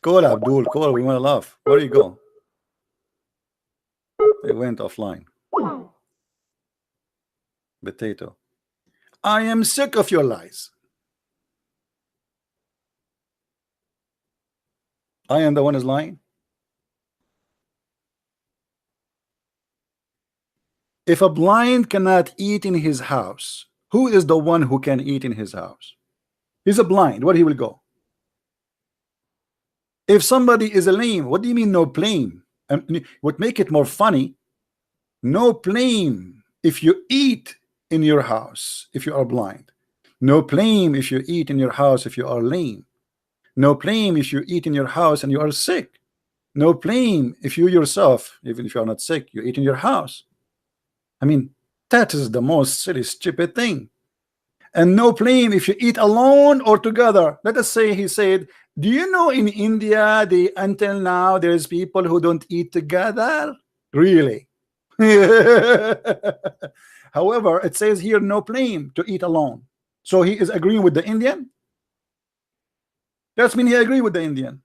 Call Abdul, call. We want to laugh. Where do you go? They went offline. Potato. I am sick of your lies. I am the one who's lying. If a blind cannot eat in his house, who is the one who can eat in his house? He's a blind. Where he will go? If somebody is a lame, what do you mean no blame? And what make it more funny, no blame if you eat in your house if you are blind. No blame if you eat in your house if you are lame. No blame if you eat in your house and you are sick. No blame if you yourself, even if you are not sick, you eat in your house. I mean, that is the most silly, stupid thing. And no blame if you eat alone or together. Let us say he said, do you know in India, until now, there's people who don't eat together? Really? However, it says here, no blame to eat alone. So he is agreeing with the Indian? That's mean he agree with the Indian.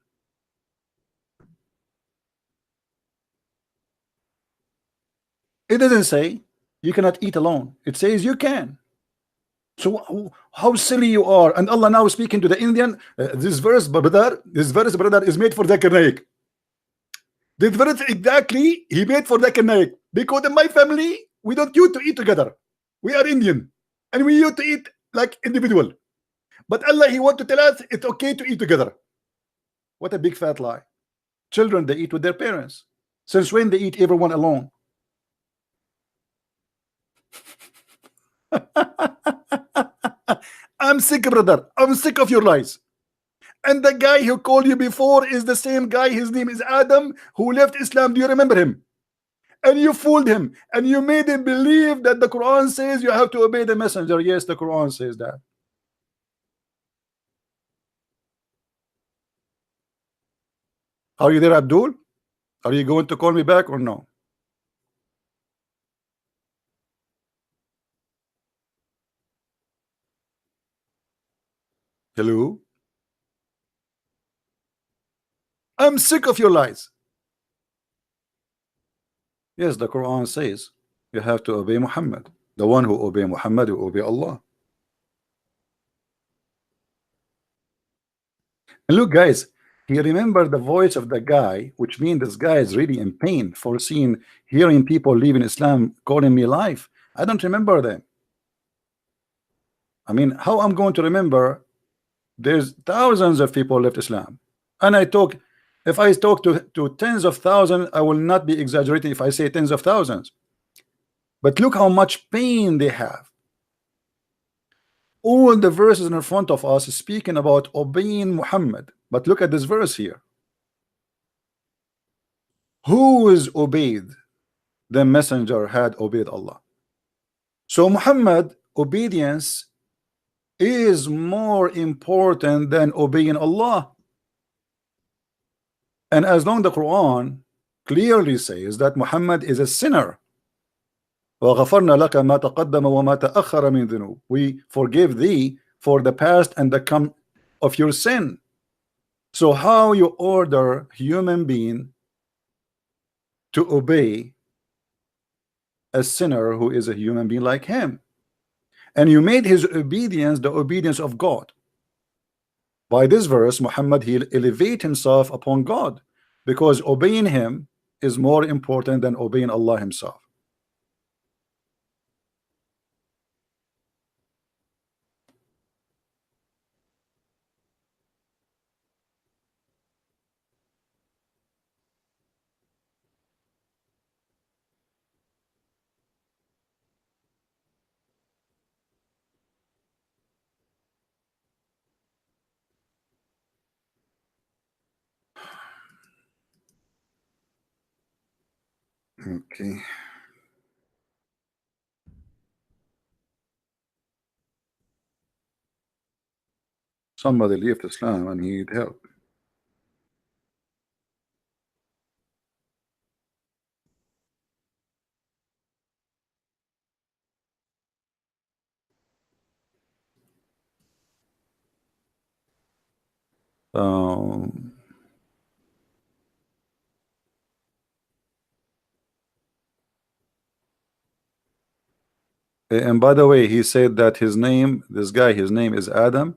It doesn't say you cannot eat alone. It says you can. So how silly you are. And Allah now speaking to the Indian, this verse brother is made for Zakir Naik. This verse exactly he made for Zakir Naik, because in my family we don't used to eat together. We are Indian and we used to eat like individual, but Allah he want to tell us it's okay to eat together. What a big fat lie. Children, they eat with their parents. Since when they eat everyone alone? I'm sick, brother. I'm sick of your lies. And the guy who called you before is the same guy. His name is Adam, who left Islam. Do you remember him? And you fooled him and you made him believe that the Quran says you have to obey the messenger. Yes, the Quran says that. Are you there, Abdul? Are you going to call me back or no? Hello? I'm sick of your lies. Yes, the Quran says you have to obey Muhammad. The one who obey Muhammad will obey Allah. And look, guys, he remembered the voice of the guy, which means this guy is really in pain for hearing people leaving Islam, calling me life. I don't remember them. I mean, how I'm going to remember? There's thousands of people left Islam, and if I talk to tens of thousands, I will not be exaggerating if I say tens of thousands. But look how much pain they have. All the verses in front of us is speaking about obeying Muhammad. But look at this verse here. Who is obeyed? The messenger had obeyed Allah. So Muhammad obedience is more important than obeying Allah. And as long the Quran clearly says that Muhammad is a sinner, وَغَفَرْنَا لَكَ مَا تَقَدَّمَ وَمَا تَأَخَّرَ مِنْ ذُنُوبٍ, we forgive thee for the past and the come of your sin. So how you order human being to obey a sinner who is a human being like him? And you made his obedience the obedience of God. By this verse, Muhammad, he'll elevate himself upon God, because obeying him is more important than obeying Allah himself. Okay. Somebody left Islam and he need help. And by the way, he said that his name, this guy, his name is Adam.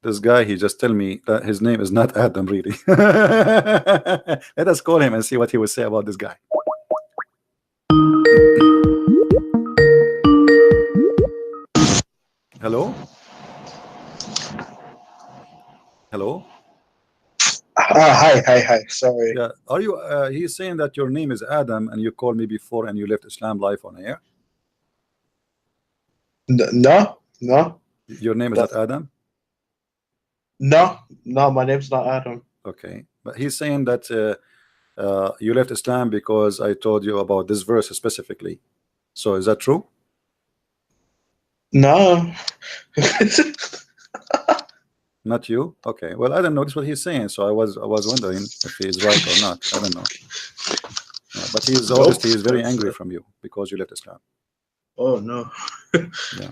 This guy, he just tell me that his name is not Adam, really. Let us call him and see what he will say about this guy. Hello? Hello. Hi. Sorry. Yeah. Are you? He's saying that your name is Adam, and you called me before, and you left Islam live on air. No. Your name is not Adam. No. My name's not Adam. Okay, but he's saying that you left Islam because I told you about this verse specifically. So is that true? No. Not you? Okay. Well, I don't know. This is what he's saying. So I was wondering if he is right or not. I don't know. Yeah, but he's obviously he's very angry from you because you left Islam. Oh no. Yeah.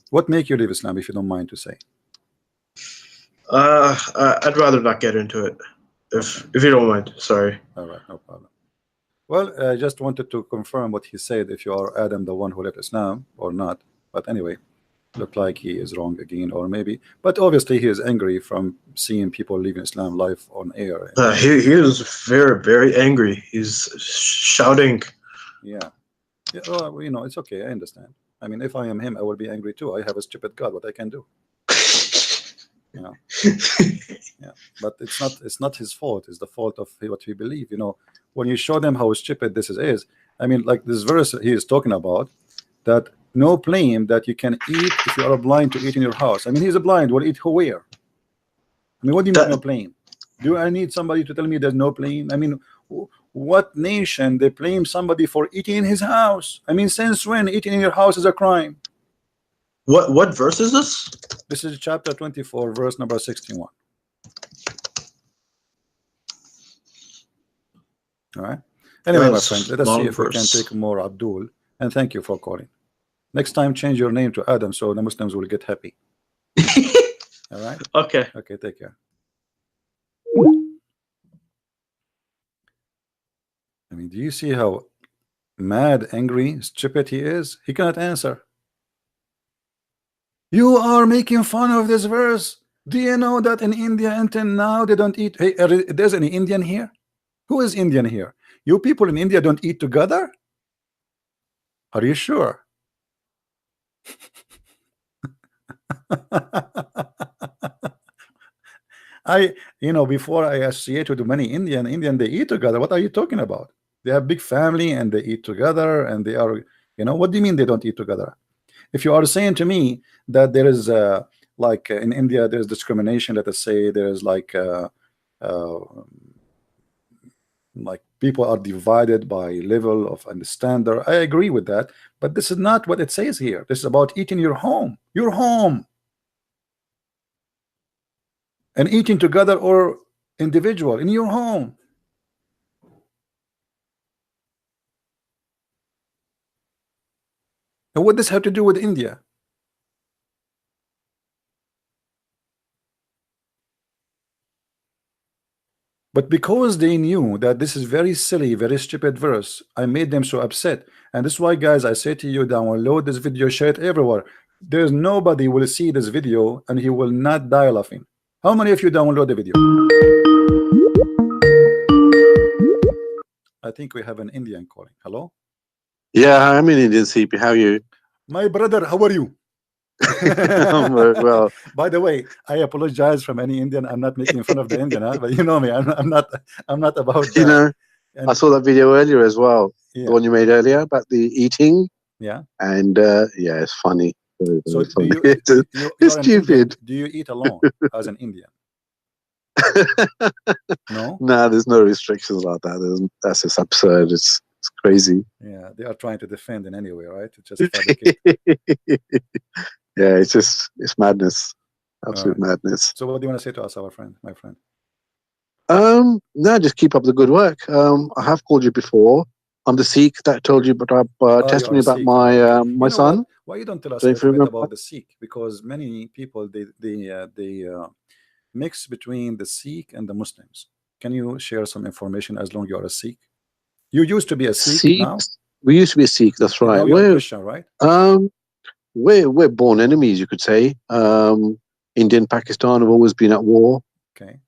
What make you leave Islam, if you don't mind to say? I'd rather not get into it, if you don't mind. Sorry. All right, no problem. Well, I just wanted to confirm what he said, if you are Adam, the one who left Islam, or not. But anyway, looked like he is wrong again, or maybe. But obviously, he is angry from seeing people leaving Islam live on air. He is very angry. He's shouting. Yeah. Yeah. Well, you know, it's okay. I understand. I mean, if I am him, I will be angry too. I have a stupid God. What I can do? You know. Yeah. But it's not his fault. It's the fault of what we believe. You know, when you show them how stupid this is. I mean, like this verse he is talking about, that no blame that you can eat if you are blind to eat in your house. I mean, he's a blind. Will eat where? I mean, what do you mean no blame? Do I need somebody to tell me there's no blame? I mean, what nation they blame somebody for eating in his house? I mean, since when eating in your house is a crime? What verse is this? This is chapter 24, verse number 61. All right. Anyway, my friend, let us see if we can take more Abdul. And thank you for calling. Next time, change your name to Adam so the Muslims will get happy. All right. Okay. Okay. Take care. I mean, do you see how mad, angry, stupid he is? He cannot answer. You are making fun of this verse. Do you know that in India until now they don't eat? Hey, there's any Indian here? Who is Indian here? You people in India don't eat together? Are you sure? Before I associate with many Indian, they eat together. What are you talking about? They have big family and they eat together, and they are, what do you mean they don't eat together? If you are saying to me that there is like in India there's discrimination, let us say there's like people are divided by level of understanding. I agree with that, but this is not what it says here. This is about eating your home, and eating together or individual in your home. And what does this have to do with India? But because they knew that this is very silly, very stupid verse, I made them so upset. And this is why, guys, I say to you, download this video, share it everywhere. There's nobody will see this video and he will not die laughing. How many of you download the video? I think we have an Indian calling. Hello? Yeah, I'm an Indian CP. How are you? My brother, how are you? Well, by the way, I apologize from any Indian. I'm not making fun of the Indian, but you know me. I'm not about that. I saw that video earlier as well. Yeah. The one you made earlier about the eating. Yeah. And yeah, it's funny. Very, so very funny. It's stupid. Do you eat alone as an Indian? No. Nah, there's no restrictions like that. That's just absurd. It's crazy. Yeah, they are trying to defend in any way, right? To just fabricate. Yeah, it's madness. Absolute madness. So what do you want to say to us, my friend? No, just keep up the good work. I have called you before. I'm the Sikh that told you about testimony about my son. Why you don't tell us a little bit about the Sikh? Because many people they mix between the Sikh and the Muslims. Can you share some information as long as you are a Sikh? You used to be a Sikh now? We used to be a Sikh, that's right. We're Christian, right? We're born enemies, you could say. India and Pakistan have always been at war. Okay.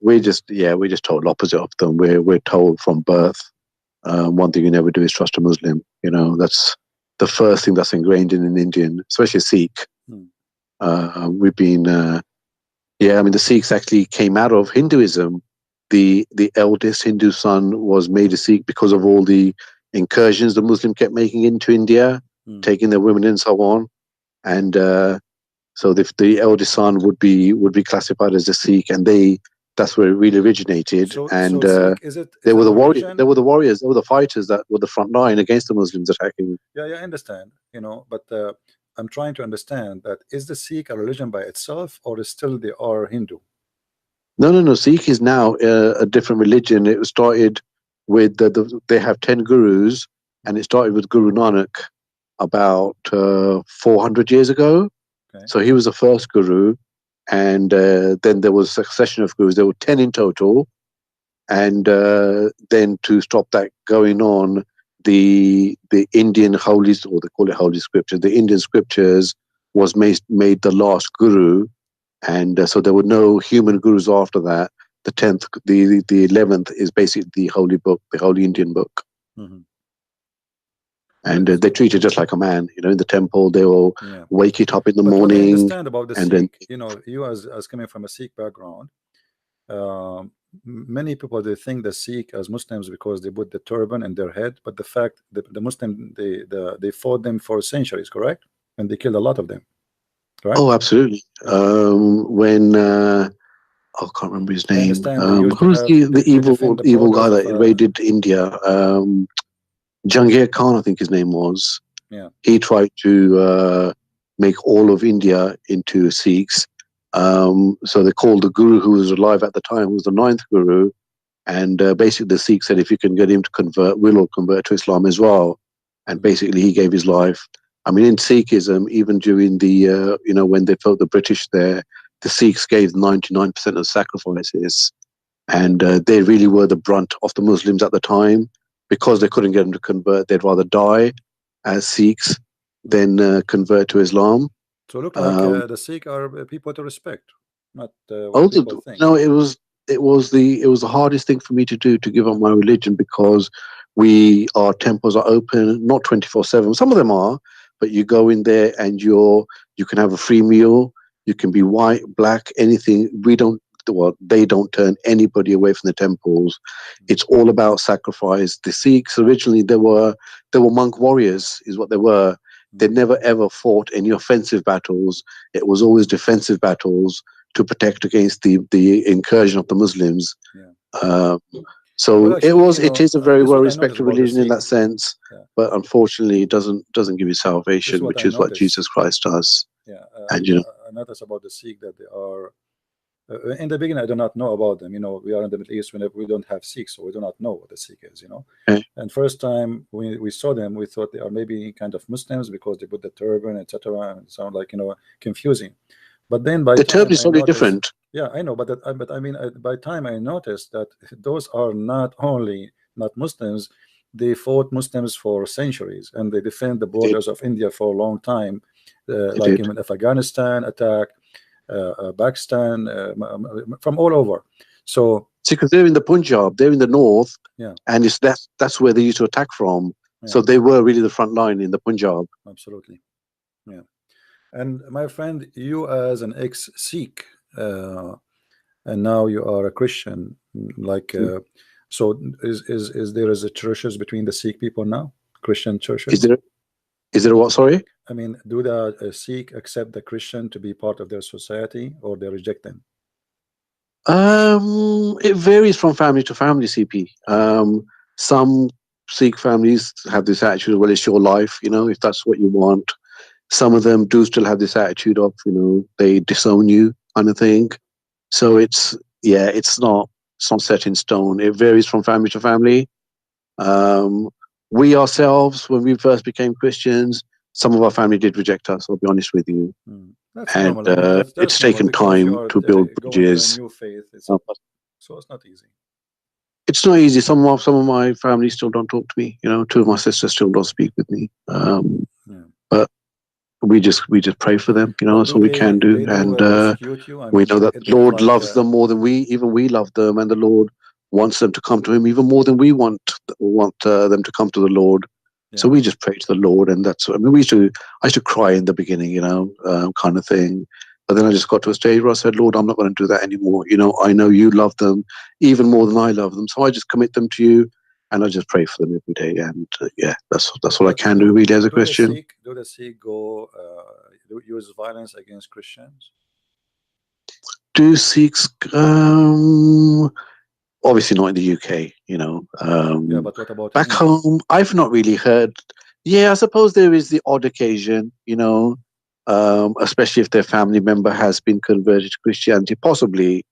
We're just total opposite of them. We're told from birth, one thing you never do is trust a Muslim. That's the first thing that's ingrained in an Indian, especially a Sikh. We've been Yeah, I mean, the Sikhs actually came out of Hinduism. The eldest Hindu son was made a Sikh because of all the incursions the Muslim kept making into India, taking their women and so on. And so the eldest son would be classified as a Sikh, and that's where it really originated. So, And so Sikh, is it they were a the religion? they were the warriors, they were the fighters that were the front line against the Muslims attacking. Yeah, I understand, but I'm trying to understand that is the Sikh a religion by itself, or is still they are Hindu? No. Sikh is now a different religion. It started with they have 10 gurus, and it started with Guru Nanak about 400 years ago. Okay. So he was the first guru, and then there was a succession of gurus. There were 10 in total, and then to stop that going on, the Indian holy, or they call it holy scripture, the Indian scriptures was made the last guru. And so there were no human gurus after that. The 10th, the 11th is basically the holy book, the holy Indian book. And they treat it just like a man, in the temple. They will wake it up in the morning. What I understand about the and Sikh, you as coming from a Sikh background, many people, they think the Sikh as Muslims because they put the turban in their head, but the fact that the Muslim, they fought them for centuries, correct? And they killed a lot of them. Right? Oh, absolutely. When I can't remember his name. Who's the evil guy that invaded India? Jahangir Khan, I think his name was. Yeah. He tried to make all of India into Sikhs. So they called the guru who was alive at the time, who was the 9th guru, and basically the Sikhs said, if you can get him to convert, we'll all convert to Islam as well. And basically he gave his life. I mean, in Sikhism, even during the, when they fought the British there, the Sikhs gave 99% of sacrifices. And they really were the brunt of the Muslims at the time. Because they couldn't get them to convert, they'd rather die as Sikhs than convert to Islam. So look like the Sikh are people to respect, not what people think. No, it was the hardest thing for me to do, to give up my religion, because our temples are open, not 24/7. Some of them are, but you go in there and you can have a free meal. You can be white, black, anything. They don't turn anybody away from the temples. It's all about sacrifice. The Sikhs originally, they were monk warriors, is what they were. They never ever fought any offensive battles. It was always defensive battles to protect against the incursion of the Muslims. Yeah. So actually, it is a very well respected religion in that Sikhs. sense, Yeah. but unfortunately, it doesn't give you salvation, which is what Jesus Christ does. Yeah, and I noticed about the Sikh that they are. In the beginning, I do not know about them. We are in the Middle East. We don't have Sikhs, so we do not know what a Sikh is. Okay. And first time we saw them, we thought they are maybe kind of Muslims because they put the turban, etc. And it sound like confusing. But then by the time turban is totally different. Yeah, I know, but I mean, by time I noticed that those are not only not Muslims, they fought Muslims for centuries, and they defend the borders of India for a long time, like in Afghanistan attack. Pakistan, from all over. So because they're in the Punjab, they're in the north, and that's where they used to attack from. Yeah. So they were really the front line in the Punjab. Absolutely, yeah. And my friend, you as an ex-Sikh, and now you are a Christian, like so is there a churches between the Sikh people now? Christian churches? Is there what? Sorry. I mean, do the Sikh accept the Christian to be part of their society, or they reject them? It varies from family to family, CP. Some Sikh families have this attitude, well, it's your life, if that's what you want. Some of them do still have this attitude of, they disown you kind of thing. So it's not set in stone. It varies from family to family. We ourselves, when we first became Christians, some of our family did reject us, I'll be honest with you. That's and normal. I mean, it's taken time to build bridges. New faith. So it's not easy. It's not easy. Some of my family still don't talk to me. 2 of my sisters still don't speak with me. But we just pray for them. That's all we can do. And we know that the Lord loves them more than we love them, and the Lord wants them to come to Him even more than we want them to come to the Lord. So we just pray to the Lord, and that's. I mean, I used to cry in the beginning, kind of thing. But then I just got to a stage where I said, Lord, I'm not going to do that anymore. You know, I know you love them even more than I love them. So I just commit them to you, and I just pray for them every day. And yeah, that's what I can do really as a Christian. Do the Sikh go use violence against Christians? Do Sikhs, obviously not in the UK, you know. Yeah, but what about Back in India? home, I've not really heard. Yeah, I suppose there is the odd occasion, you know, especially if their family member has been converted to Christianity, possibly,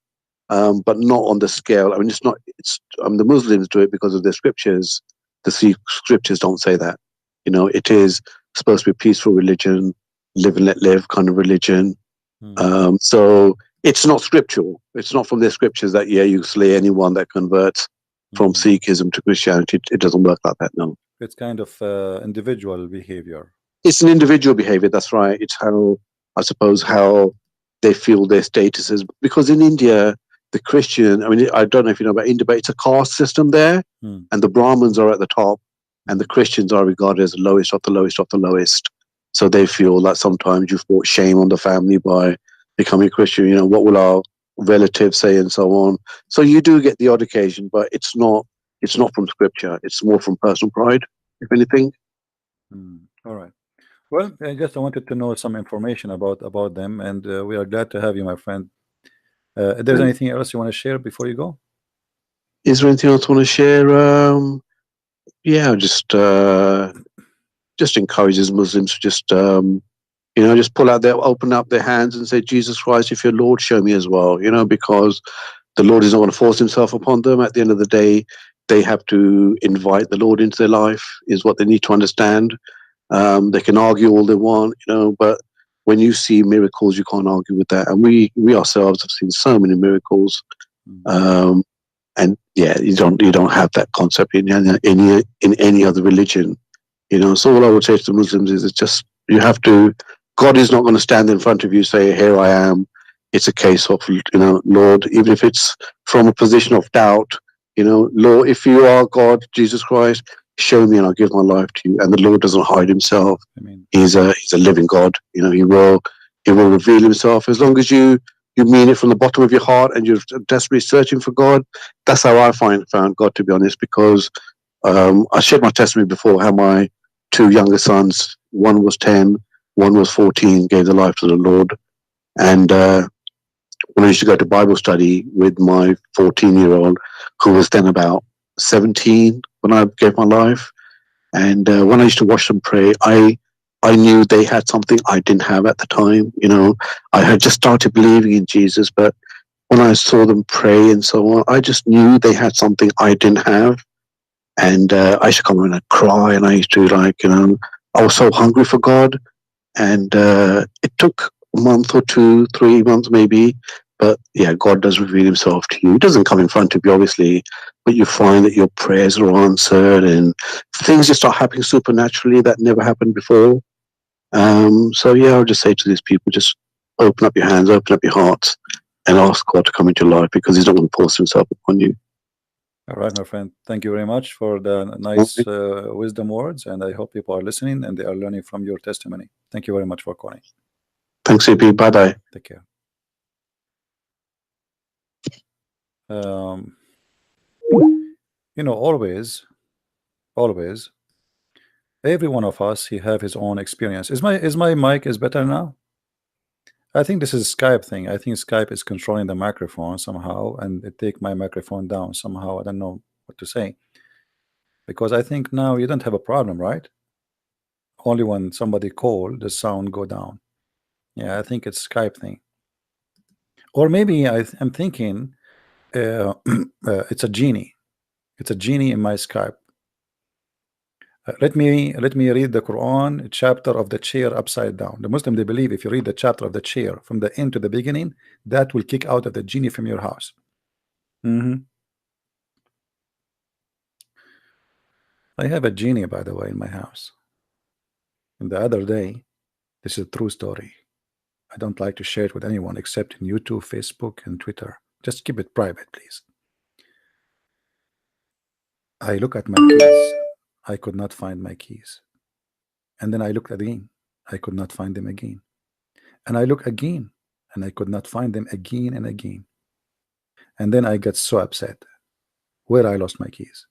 but not on the scale. I mean, it's not. It's the Muslims do it because of their scriptures. The Sikh scriptures don't say that. You know, it is supposed to be a peaceful religion, live and let live kind of religion. So it's not scriptural. It's not from their scriptures that you slay anyone that converts from Sikhism to Christianity. It doesn't work like that. No, it's kind of individual behavior. It's an individual behavior. That's right. It's how, I suppose, how they feel their status is. Because in India, the Christian, I mean, I don't know if you know about India, but it's a caste system there, and the Brahmins are at the top, and the Christians are regarded as the lowest of the lowest of the lowest. So they feel that sometimes you've brought shame on the family by becoming Christian. You know, what will our relatives say, and so on. So you do get the odd occasion, but it's not from scripture. It's more from personal pride, if anything. All right. Well, I wanted to know some information about them, and we are glad to have you, my friend. If there's anything else you want to share before you go? Is there anything else I want to share? Yeah, just encourages Muslims to just just open up their hands and say, Jesus Christ, if you're Lord, show me as well. You know, because the Lord is not going to force himself upon them. At the end of the day, they have to invite the Lord into their life, is what they need to understand. They can argue all they want, you know, but when you see miracles, you can't argue with that. And we ourselves have seen so many miracles. And yeah, you don't have that concept in any other religion, you know. So all I would say to the Muslims is, it's just, you have to. God is not going to stand in front of you, say, "Here I am." It's a case of, you know, Lord, even if it's from a position of doubt, you know, Lord, if you are God, Jesus Christ, show me and I'll give my life to you. And the Lord doesn't hide himself. He's a living God. You know, he will reveal himself as long as you mean it from the bottom of your heart and you're desperately searching for God. That's how I found God, to be honest, because I shared my testimony before, how my two younger sons, one was 10, one was 14, gave their life to the Lord. And when I used to go to Bible study with my 14-year-old, who was then about 17 when I gave my life, and when I used to watch them pray, I knew they had something I didn't have at the time. You know, I had just started believing in Jesus, but when I saw them pray and so on, I just knew they had something I didn't have. And I used to come in and cry, and I used to, like, you know, I was so hungry for God. And it took a month or 2, 3 months maybe, but yeah, God does reveal himself to you. He doesn't come in front of you, obviously, but you find that your prayers are answered and things just start happening supernaturally that never happened before. So yeah, I'll just say to these people, just open up your hands, open up your hearts, and ask God to come into your life, because he's not going to force himself upon you. All right, my friend. Thank you very much for the nice wisdom words, and I hope people are listening and they are learning from your testimony. Thank you very much for calling. Thanks, AP. Bye-bye. Take care. You know, always, every one of us, he have his own experience. Is my mic is better now? I think this is Skype thing. I think Skype is controlling the microphone somehow, and it take my microphone down somehow. I don't know what to say, because I think now you don't have a problem, right? Only when somebody call, the sound go down. Yeah, I think it's Skype thing, or maybe I'm thinking it's a genie. It's a genie in my Skype. Let me read the Quran chapter of the chair upside down. The Muslim, they believe if you read the chapter of the chair from the end to the beginning, that will kick out of the genie from your house. I have a genie, by the way, in my house. And the other day, this is a true story. I don't like to share it with anyone except in YouTube, Facebook, and Twitter. Just keep it private, please. I look at my keys. I could not find my keys. And then I looked again. I could not find them again. And I look again. and I could not find them again and again. And then I got so upset where I lost my keys.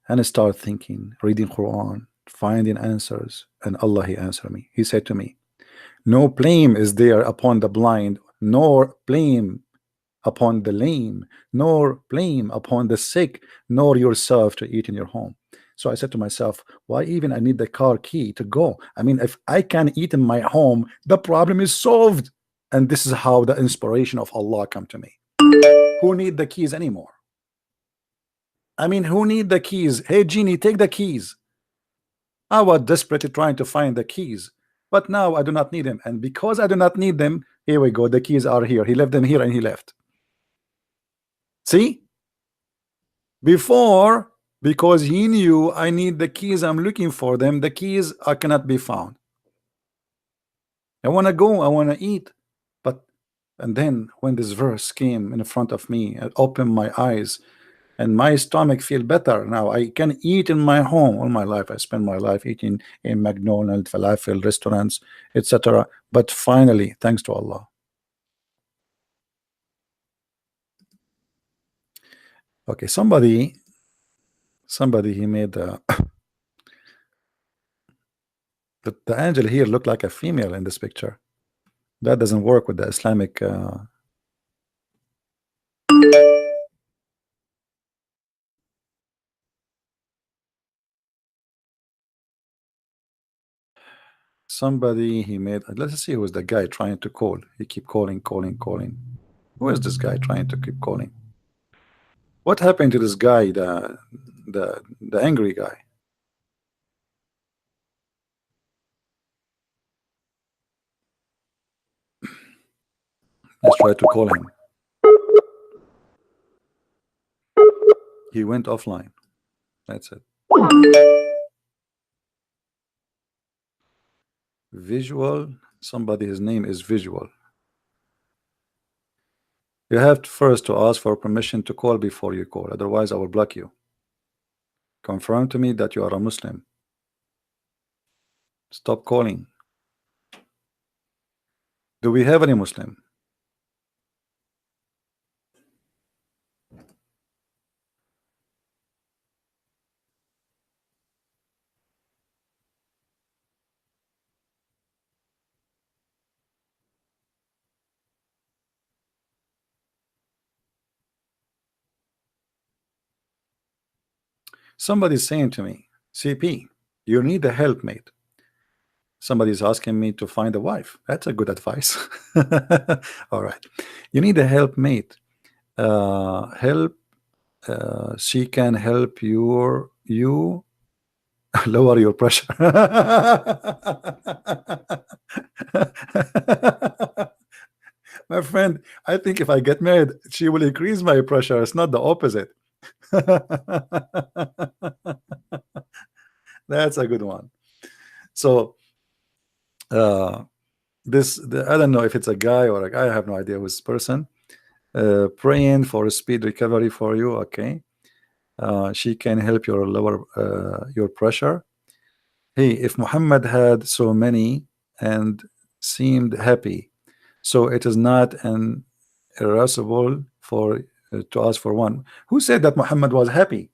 And I started thinking, reading Quran, finding answers, and Allah, He answered me. He said to me, no blame is there upon the blind, nor blame upon the lame, nor blame upon the sick, nor yourself to eat in your home. So I said to myself, why even I need the car key to go? I mean, if I can eat in my home, the problem is solved. And this is how the inspiration of Allah come to me. Who need the keys anymore? I mean, who need the keys? Hey, genie, take the keys. I was desperately trying to find the keys, but now I do not need them. And because I do not need them, here we go. The keys are here. He left them here and he left. See? Before, because he knew I need the keys, I'm looking for them. The keys cannot be found. I want to go. I want to eat. And then when this verse came in front of me, it opened my eyes and my stomach feel better. Now I can eat in my home. All my life I spent my life eating in McDonald's, falafel restaurants, etc. But finally, thanks to Allah. Okay, somebody he made the angel here looked like a female in this picture. That doesn't work with the Islamic somebody he made. Let's see who is the guy trying to call. He keep calling. Who is this guy trying to keep calling? What happened to this guy, the angry guy? Let's try to call him. He went offline. That's it. Visual. Somebody, his name is Visual. You have first to ask for permission to call before you call. Otherwise, I will block you. Confirm to me that you are a Muslim. Stop calling. Do we have any Muslim? Somebody's saying to me, CP, you need a helpmate. Somebody's asking me to find a wife. That's a good advice. All right. You need a helpmate. She can help you lower your pressure. My friend, I think if I get married, she will increase my pressure. It's not the opposite. That's a good one. So I don't know if it's a guy or a guy. I have no idea who's person. Praying for a speed recovery for you. Okay. She can help your lower your pressure. Hey, if Muhammad had so many and seemed happy, so it is not an irascible for to ask for one. Who said that Muhammad was happy?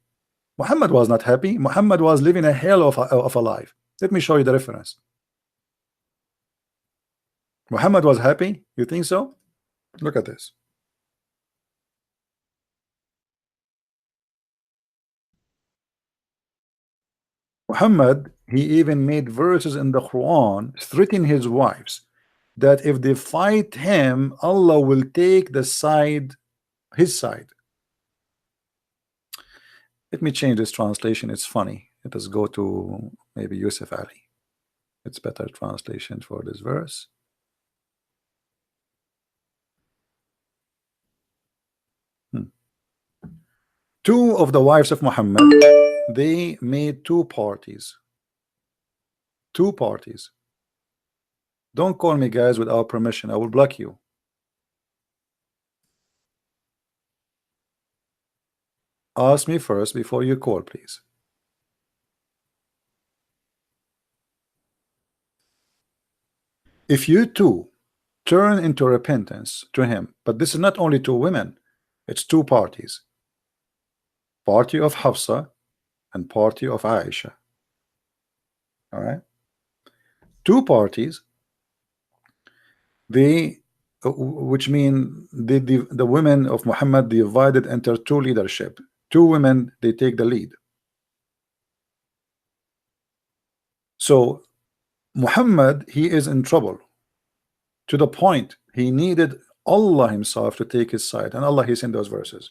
Muhammad was not happy. Muhammad was living a hell of a life. Let me show you the reference. Muhammad was happy? You think so? Look at this. Muhammad, he even made verses in the Quran threatening his wives that if they fight him, Allah will take the side, his side. Let me change this translation. It's funny. Let us go to maybe Yusuf Ali. It's better translation for this verse. Two of the wives of Muhammad, they made two parties. Two parties. Don't call me, guys, without permission. I will block you. Ask me first before you call, please. If you two turn into repentance to him. But this is not only two women, it's two parties. Party of Hafsa and party of Aisha. All right, two parties. They, which mean the women of Muhammad divided into two leadership. Two women, they take the lead. So Muhammad, he is in trouble to the point he needed Allah himself to take his side, and Allah, he sent those verses.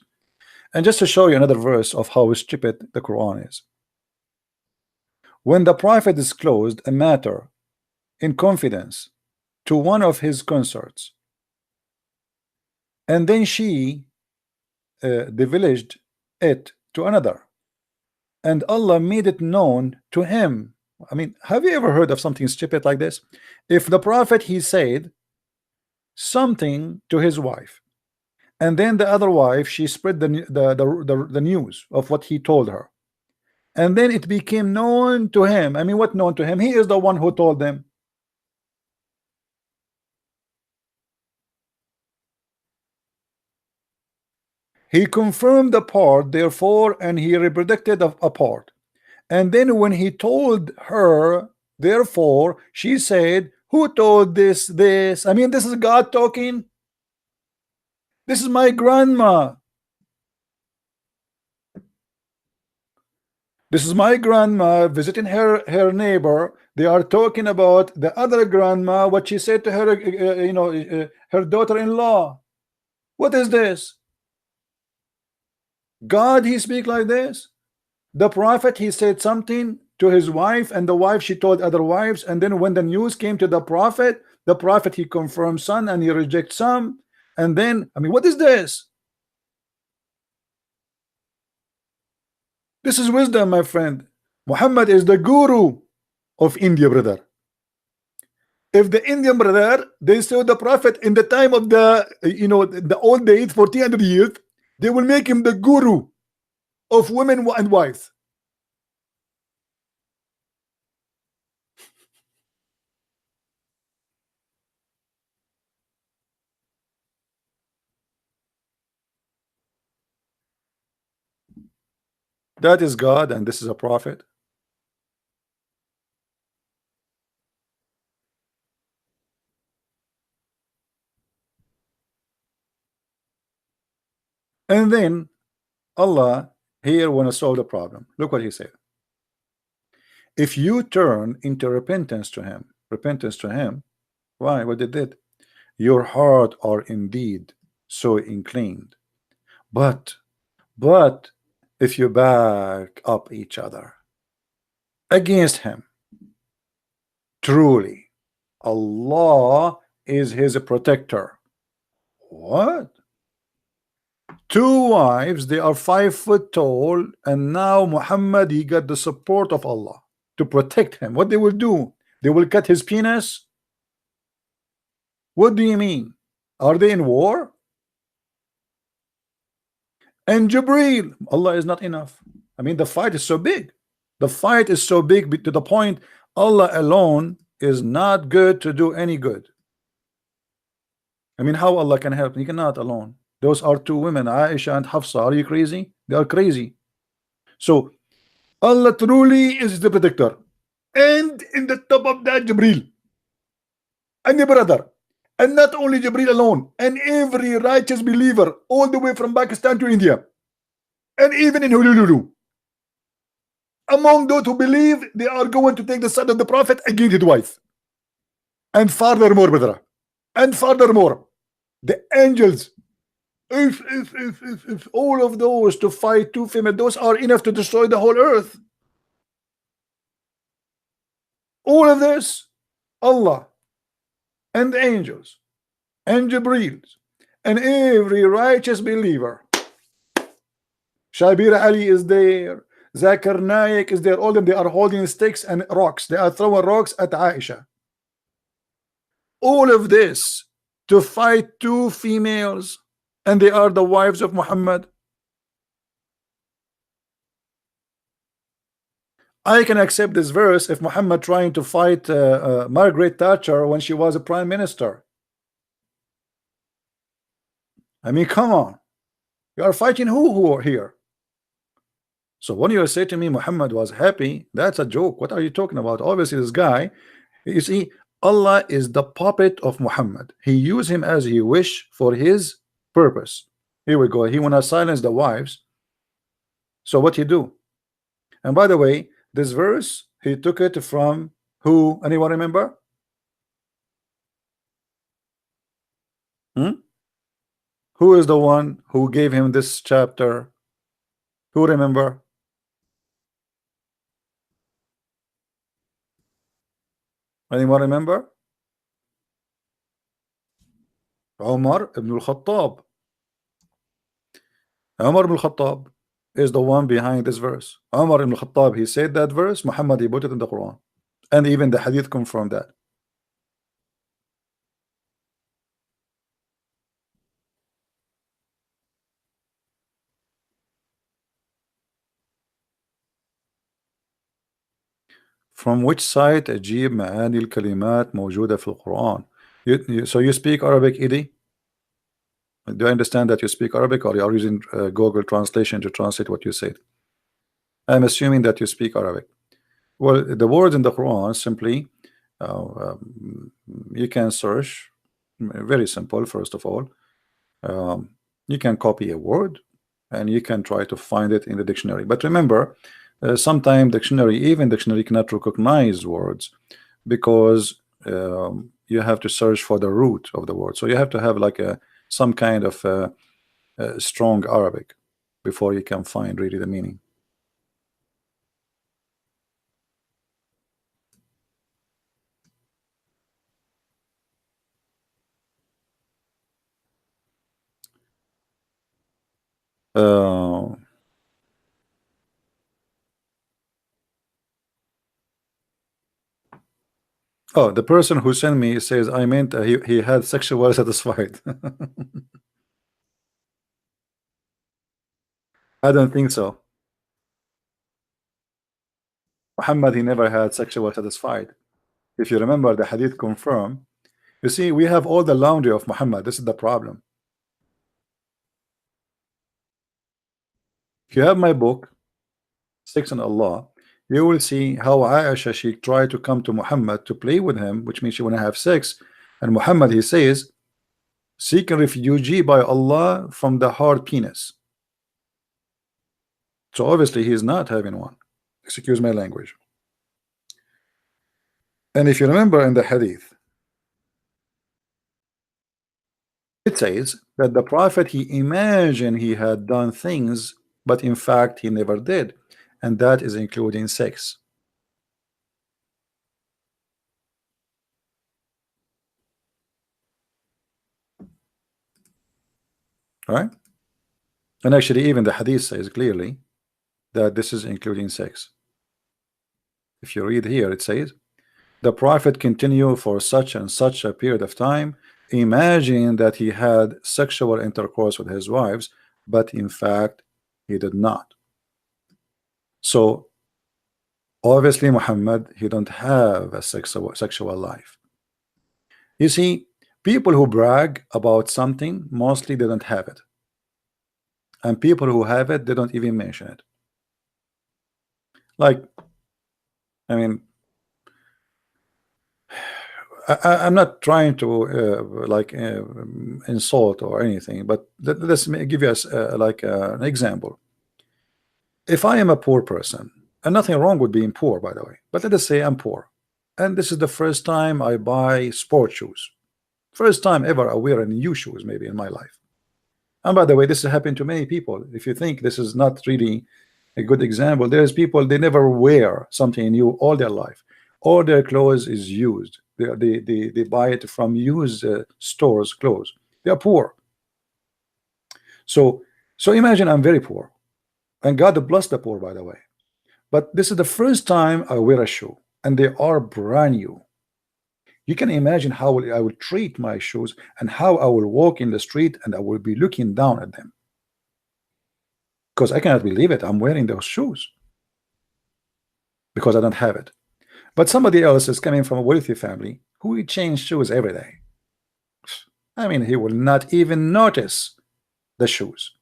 And just to show you another verse of how stupid the Quran is, when the Prophet disclosed a matter in confidence to one of his consorts, and then she divulged it to another, and Allah made it known to him. I mean, have you ever heard of something stupid like this? If the Prophet, he said something to his wife, and then the other wife, she spread the news of what he told her, and then it became known to him. I mean, what known to him? He is the one who told them. He confirmed the part, therefore, and he predicted a part. And then when he told her, therefore, she said, who told this? I mean, this is God talking. This is my grandma. This is my grandma visiting her neighbor. They are talking about the other grandma, what she said to her, her daughter-in-law. What is this? God, he speak like this? The Prophet, he said something to his wife, and the wife, she told other wives, and then when the news came to the Prophet, he confirmed some and he rejects some. And then, I mean, what is this? This is wisdom, my friend. Muhammad is the guru of India, brother. If the Indian brother, they saw the Prophet in the time of the old days, 1400 years, they will make him the guru of women and wives. That is God, and this is a prophet. And then Allah here want to solve the problem. Look what he said. If you turn into repentance to him, why? What they did? Your heart are indeed so inclined. But if you back up each other against him, truly Allah is his protector. What? Two wives, they are 5 foot tall, and now Muhammad, he got the support of Allah to protect him. What they will do? They will cut his penis? What do you mean? Are they in war? And Jibreel, Allah is not enough. I mean, the fight is so big. The fight is so big to the point Allah alone is not good to do any good. I mean, how Allah can help? He cannot alone. Those are two women, Aisha and Hafsa. Are you crazy? They are crazy. So Allah truly is the protector. And in the top of that, Jibreel and the brother. And not only Jibreel alone, and every righteous believer all the way from Pakistan to India, and even in Honolulu. Among those who believe, they are going to take the side of the Prophet against his wife. And furthermore, brother, and furthermore, the angels, if all of those to fight two female, those are enough to destroy the whole earth. All of this, Allah and the angels and Jibreel and every righteous believer. Shabir Ali is there, Zakir Naik is there, all of them, they are holding sticks and rocks. They are throwing rocks at Aisha. All of this to fight two females, and they are the wives of Muhammad. I can accept this verse if Muhammad trying to fight Margaret Thatcher when she was a prime minister. I mean, come on. You are fighting who are here? So when you say to me Muhammad was happy, that's a joke. What are you talking about? Obviously, this guy, you see, Allah is the puppet of Muhammad. He used him as he wish for his purpose. Here we go. He wanna silence the wives. So what he do? And by the way, this verse, he took it from who? Anyone remember? Who is the one who gave him this chapter? Who remember? Anyone remember? Umar ibn al-Khattab. Umar ibn al-Khattab is the one behind this verse. Umar ibn al-Khattab, he said that verse. Muhammad, he put it in the Quran, and even the hadith confirm that. From which site أجيب معاني الكلمات موجودة في القرآن? So you speak Arabic, Edie? Do I understand that you speak Arabic, or you are using Google translation to translate what you said? I'm assuming that you speak Arabic. Well, the words in the Quran simply you can search. Very simple. First of all, you can copy a word and you can try to find it in the dictionary. But remember, sometimes even dictionary cannot recognize words, because you have to search for the root of the word. So you have to have like some kind of strong Arabic before you can find really the meaning. Oh, the person who sent me says I meant he had sexual satisfied. I don't think so. Muhammad, he never had sexual satisfied. If you remember, the hadith confirm. You see, we have all the laundry of Muhammad. This is the problem. If you have my book, Sex and Allah, you will see how Aisha, she tried to come to Muhammad to play with him, which means she want to have sex. And Muhammad, he says, seek a refugee by Allah from the hard penis. So obviously he is not having one. Excuse my language. And if you remember in the hadith, it says that the Prophet, he imagined he had done things, but in fact he never did, and that is including sex. All right? And actually even the hadith says clearly that this is including sex. If you read here, it says the Prophet continued for such and such a period of time, imagine that he had sexual intercourse with his wives, but in fact he did not. So obviously Muhammad, he don't have a sexual life. You see, people who brag about something, mostly they don't have it, and people who have it, they don't even mention it. Like, I mean, I'm not trying to insult or anything, but let's give you an example. If I am a poor person, and nothing wrong with being poor, by the way, but let us say I'm poor, and this is the first time I buy sport shoes, first time ever I wear new shoes maybe in my life. And by the way, this has happened to many people. If you think this is not really a good example, there's people, they never wear something new all their life. All their clothes is used. They buy it from used stores clothes. They are poor. So imagine I'm very poor, and God bless the poor, by the way, but this is the first time I wear a shoe and they are brand new. You can imagine how I will treat my shoes and how I will walk in the street and I will be looking down at them, because I cannot believe it. I'm wearing those shoes because I don't have it. But somebody else is coming from a wealthy family who will change shoes every day. I mean, he will not even notice the shoes.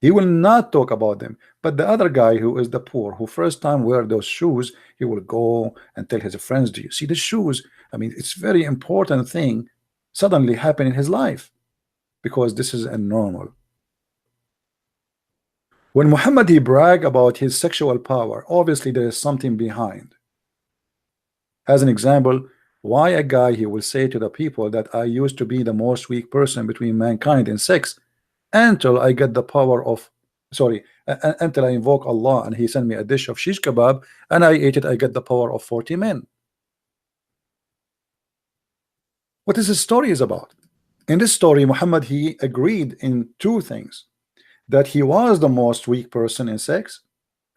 He will not talk about them. But the other guy who is the poor, who first time wear those shoes, he will go and tell his friends, do you see the shoes? I mean, it's very important thing suddenly happen in his life, because this is a normal. When Muhammad he brag about his sexual power, obviously there is something behind. As an example, why a guy he will say to the people that I used to be the most weak person between mankind in sex until I get the power of, until I invoke Allah and he sent me a dish of shish kebab and I ate it, I get the power of 40 men. What is this story is about? In this story, Muhammad he agreed in two things: that he was the most weak person in sex,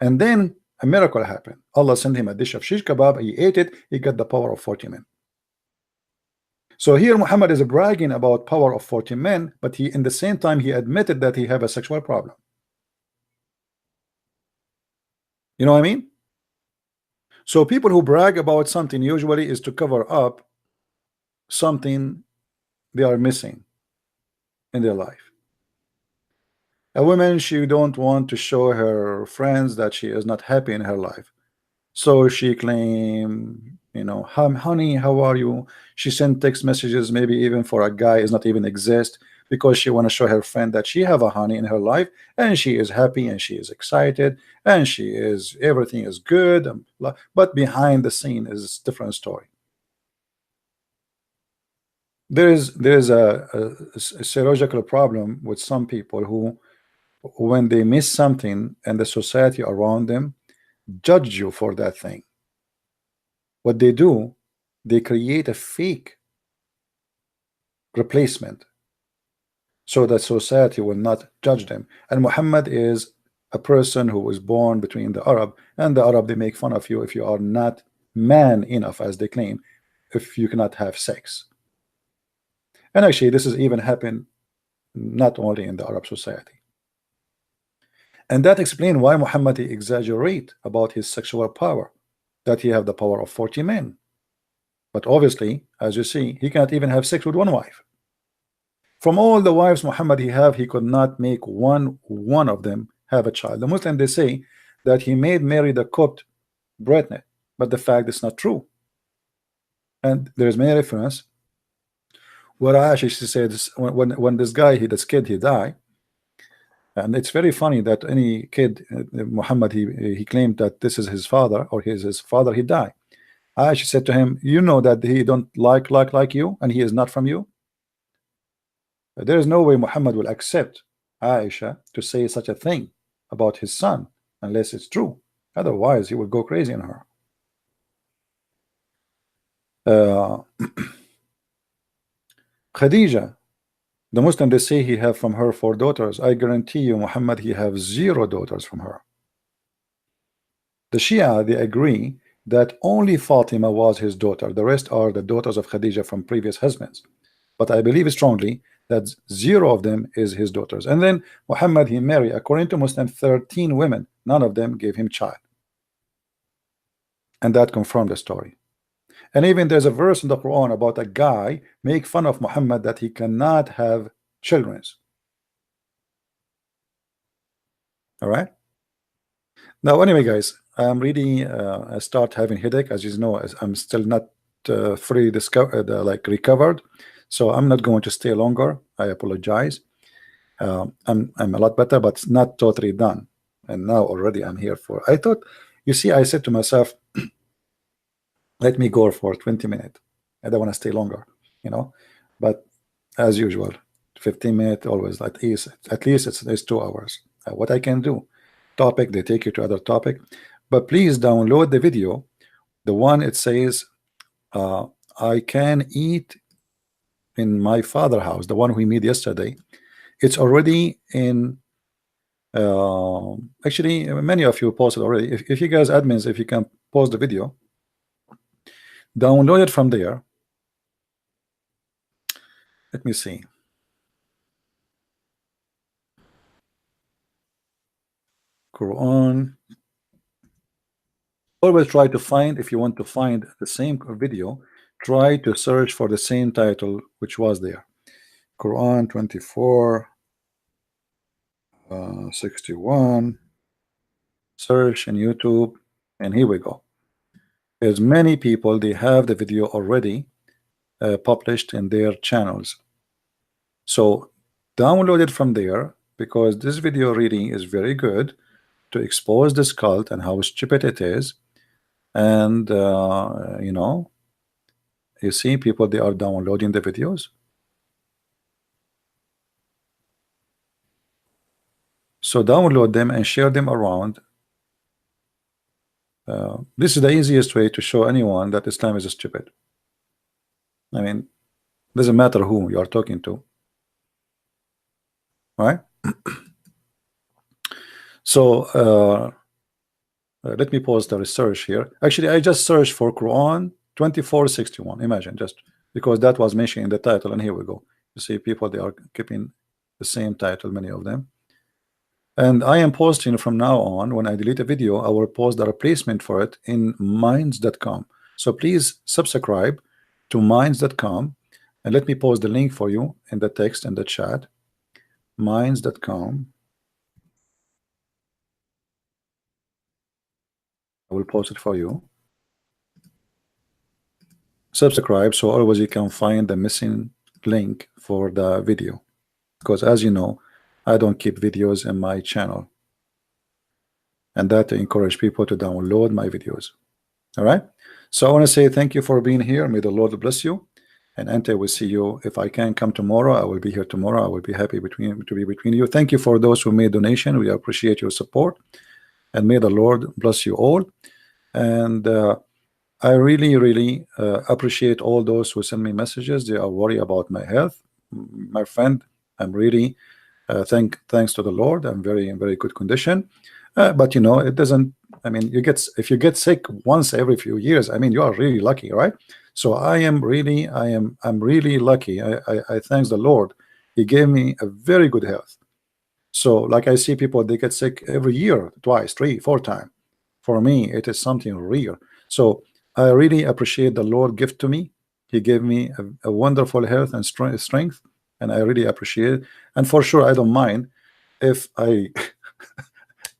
and then a miracle happened. Allah sent him a dish of shish kebab, he ate it, he got the power of 40 men. So here Muhammad is bragging about power of 40 men, but he in the same time he admitted that he have a sexual problem. You know what I mean? So people who brag about something usually is to cover up something they are missing in their life. A woman, she don't want to show her friends that she is not happy in her life, so she claim, you know, honey, how are you? She sent text messages, maybe even for a guy is not even exist, because she want to show her friend that she have a honey in her life and she is happy and she is excited and she is, everything is good, but behind the scene is a different story. There is a psychological problem with some people who, when they miss something and the society around them judge you for that thing, what they do, they create a fake replacement so that society will not judge them. And Muhammad is a person who was born between the Arab, and the Arab, they make fun of you if you are not man enough, as they claim, if you cannot have sex. And actually this is even happened not only in the Arab society. And that explains why Muhammad exaggerate about his sexual power, that he have the power of 40 men. But obviously, as you see, he cannot even have sex with one wife. From all the wives Muhammad he could not make one of them have a child. The Muslim, they say that he made Mary the cooked bread, but the fact is not true. And there is many reference where Aisha, she said, when this guy, this kid, he died. And it's very funny that any kid, Muhammad, he claimed that this is his father, or his father, he died. Aisha said to him, you know that he don't like you, and he is not from you. There is no way Muhammad will accept Aisha to say such a thing about his son unless it's true. Otherwise, he will go crazy on her. Khadija, the Muslim, they say he have from her 4 daughters. I guarantee you, Muhammad, he have 0 daughters from her. The Shia, they agree that only Fatima was his daughter. The rest are the daughters of Khadija from previous husbands. But I believe strongly that 0 of them is his daughters. And then Muhammad, he married, according to Muslim, 13 women. None of them gave him child. And that confirmed the story. And even there's a verse in the Quran about a guy make fun of Muhammad that he cannot have children. All right. Now, anyway, guys, I'm really I start having headache. As you know, I'm still not fully recovered, so I'm not going to stay longer. I apologize. I'm a lot better, but not totally done. And now already I'm here for. I thought, you see, I said to myself, let me go for 20 minutes. I don't want to stay longer, you know. But as usual, 15 minutes always. At least it's 2 hours. What I can do, topic, they take you to other topic. But please download the video, the one it says I can eat in my father's house, the one we made yesterday. It's already in actually many of you posted already. If you guys admins, if you can pause the video, download it from there. Let me see. Quran. Always try to find, if you want to find the same video, try to search for the same title which was there. Quran 24 61. Search in YouTube, and here we go. There's many people, they have the video already published in their channels. So download it from there, because this video reading is very good to expose this cult and how stupid it is. And you know, you see people, they are downloading the videos. So download them and share them around. This is the easiest way to show anyone that Islam is stupid. I mean, doesn't matter who you are talking to, right? So let me pause the research here. Actually, I just searched for Quran 2461. Imagine, just because that was mentioned in the title, and here we go. You see people, they are keeping the same title, many of them. And I am posting from now on, when I delete a video, I will post the replacement for it in minds.com. So please subscribe to minds.com, and let me post the link for you in the text and the chat. Minds.com. I will post it for you. Subscribe, so always you can find the missing link for the video, because as you know, I don't keep videos in my channel, and that to encourage people to download my videos. All right, so I want to say thank you for being here. May the Lord bless you, and Ante will see you. If I can come tomorrow, I will be here tomorrow. I will be happy to be between you. Thank you for those who made donation. We appreciate your support, and may the Lord bless you all. And I really appreciate all those who send me messages. They are worried about my health. My friend, I'm really thanks to the Lord, I'm in very good condition. But you know, it doesn't, I mean, if you get sick once every few years, I mean, you are really lucky, right? So I'm really lucky. I thank the Lord. He gave me a very good health. So like I see people, they get sick every year, twice, 3, 4 times. For me, it is something real. So I really appreciate the Lord gift to me. He gave me a wonderful health and strength, and I really appreciate it. And for sure, I don't mind if I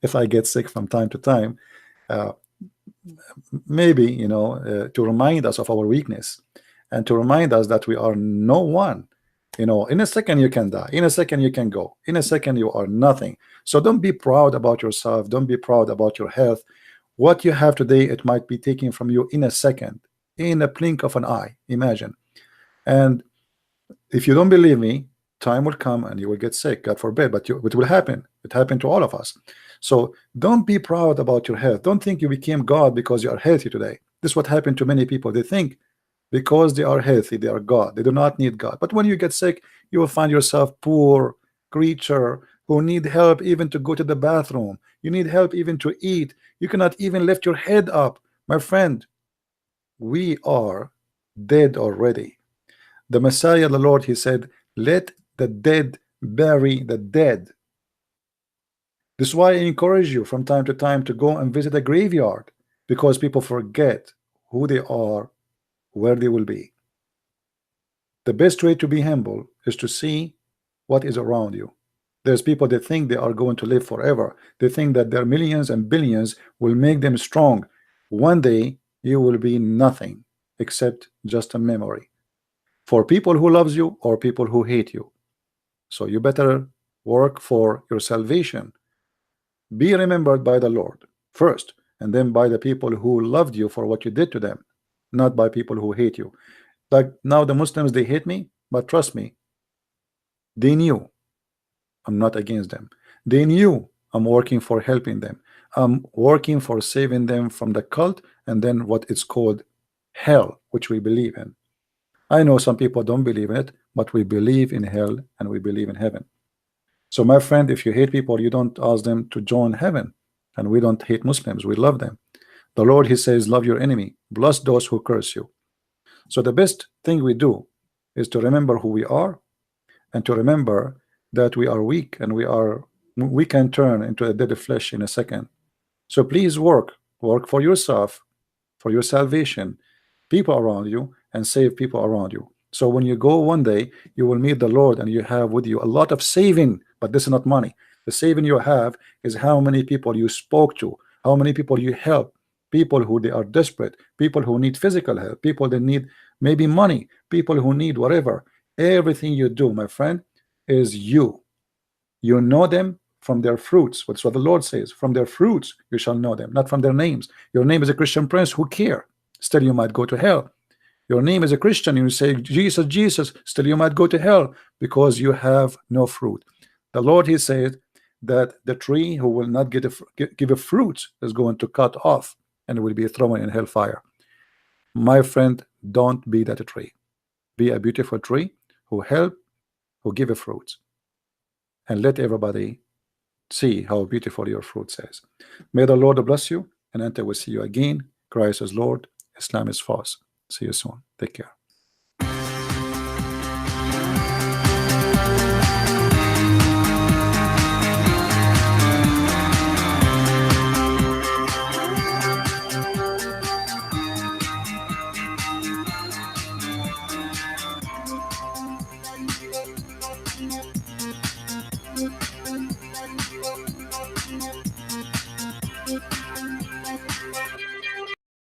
if I get sick from time to time. Maybe, you know, to remind us of our weakness, and to remind us that we are no one. You know, in a second you can die, in a second you can go, in a second you are nothing. So don't be proud about yourself, don't be proud about your health. What you have today, it might be taken from you in a second, in a blink of an eye. Imagine. And if you don't believe me, time will come and you will get sick, God forbid, but it will happen. It happened to all of us. So don't be proud about your health. Don't think you became God because you are healthy today. This is what happened to many people. They think because they are healthy, they are God. They do not need God. But when you get sick, you will find yourself poor creature who need help even to go to the bathroom. You need help even to eat. You cannot even lift your head up. My friend, we are dead already. The Messiah, the Lord, he said, let the dead bury the dead. This is why I encourage you from time to time to go and visit a graveyard, because people forget who they are, where they will be. The best way to be humble is to see what is around you. There's people that think they are going to live forever. They think that their millions and billions will make them strong. One day you will be nothing except just a memory for people who loves you or people who hate you. So you better work for your salvation. Be remembered by the Lord first, and then by the people who loved you for what you did to them, not by people who hate you. Like now the Muslims, they hate me, but trust me, they knew I'm not against them. They knew I'm working for helping them. I'm working for saving them from the cult and then what it's called hell, which we believe in. I know some people don't believe in it, but we believe in hell and we believe in heaven. So my friend, if you hate people, you don't ask them to join heaven. And we don't hate Muslims, we love them. The Lord, he says, love your enemy, bless those who curse you. So the best thing we do is to remember who we are, and to remember that we are weak, and we can turn into a dead flesh in a second. So please work for yourself, for your salvation, people around you, and save people around you. So when you go one day, you will meet the Lord, and you have with you a lot of saving, but this is not money. The saving you have is how many people you spoke to, how many people you help, people who they are desperate, people who need physical help, people that need maybe money, people who need whatever. Everything you do, my friend, is you know them from their fruits. That's what the Lord says. From their fruits you shall know them, not from their names. Your name is a Christian Prince, who care? Still you might go to hell. Your name is a Christian, you say Jesus, Jesus, still you might go to hell, because you have no fruit. The Lord, he said that the tree who will not give a fruit is going to cut off and will be thrown in hellfire. My friend, don't be that tree. Be a beautiful tree who help, who give a fruit, and let everybody see how beautiful your fruit is. May the Lord bless you, and until we see you again, Christ is Lord, Islam is false. See you soon. Take care.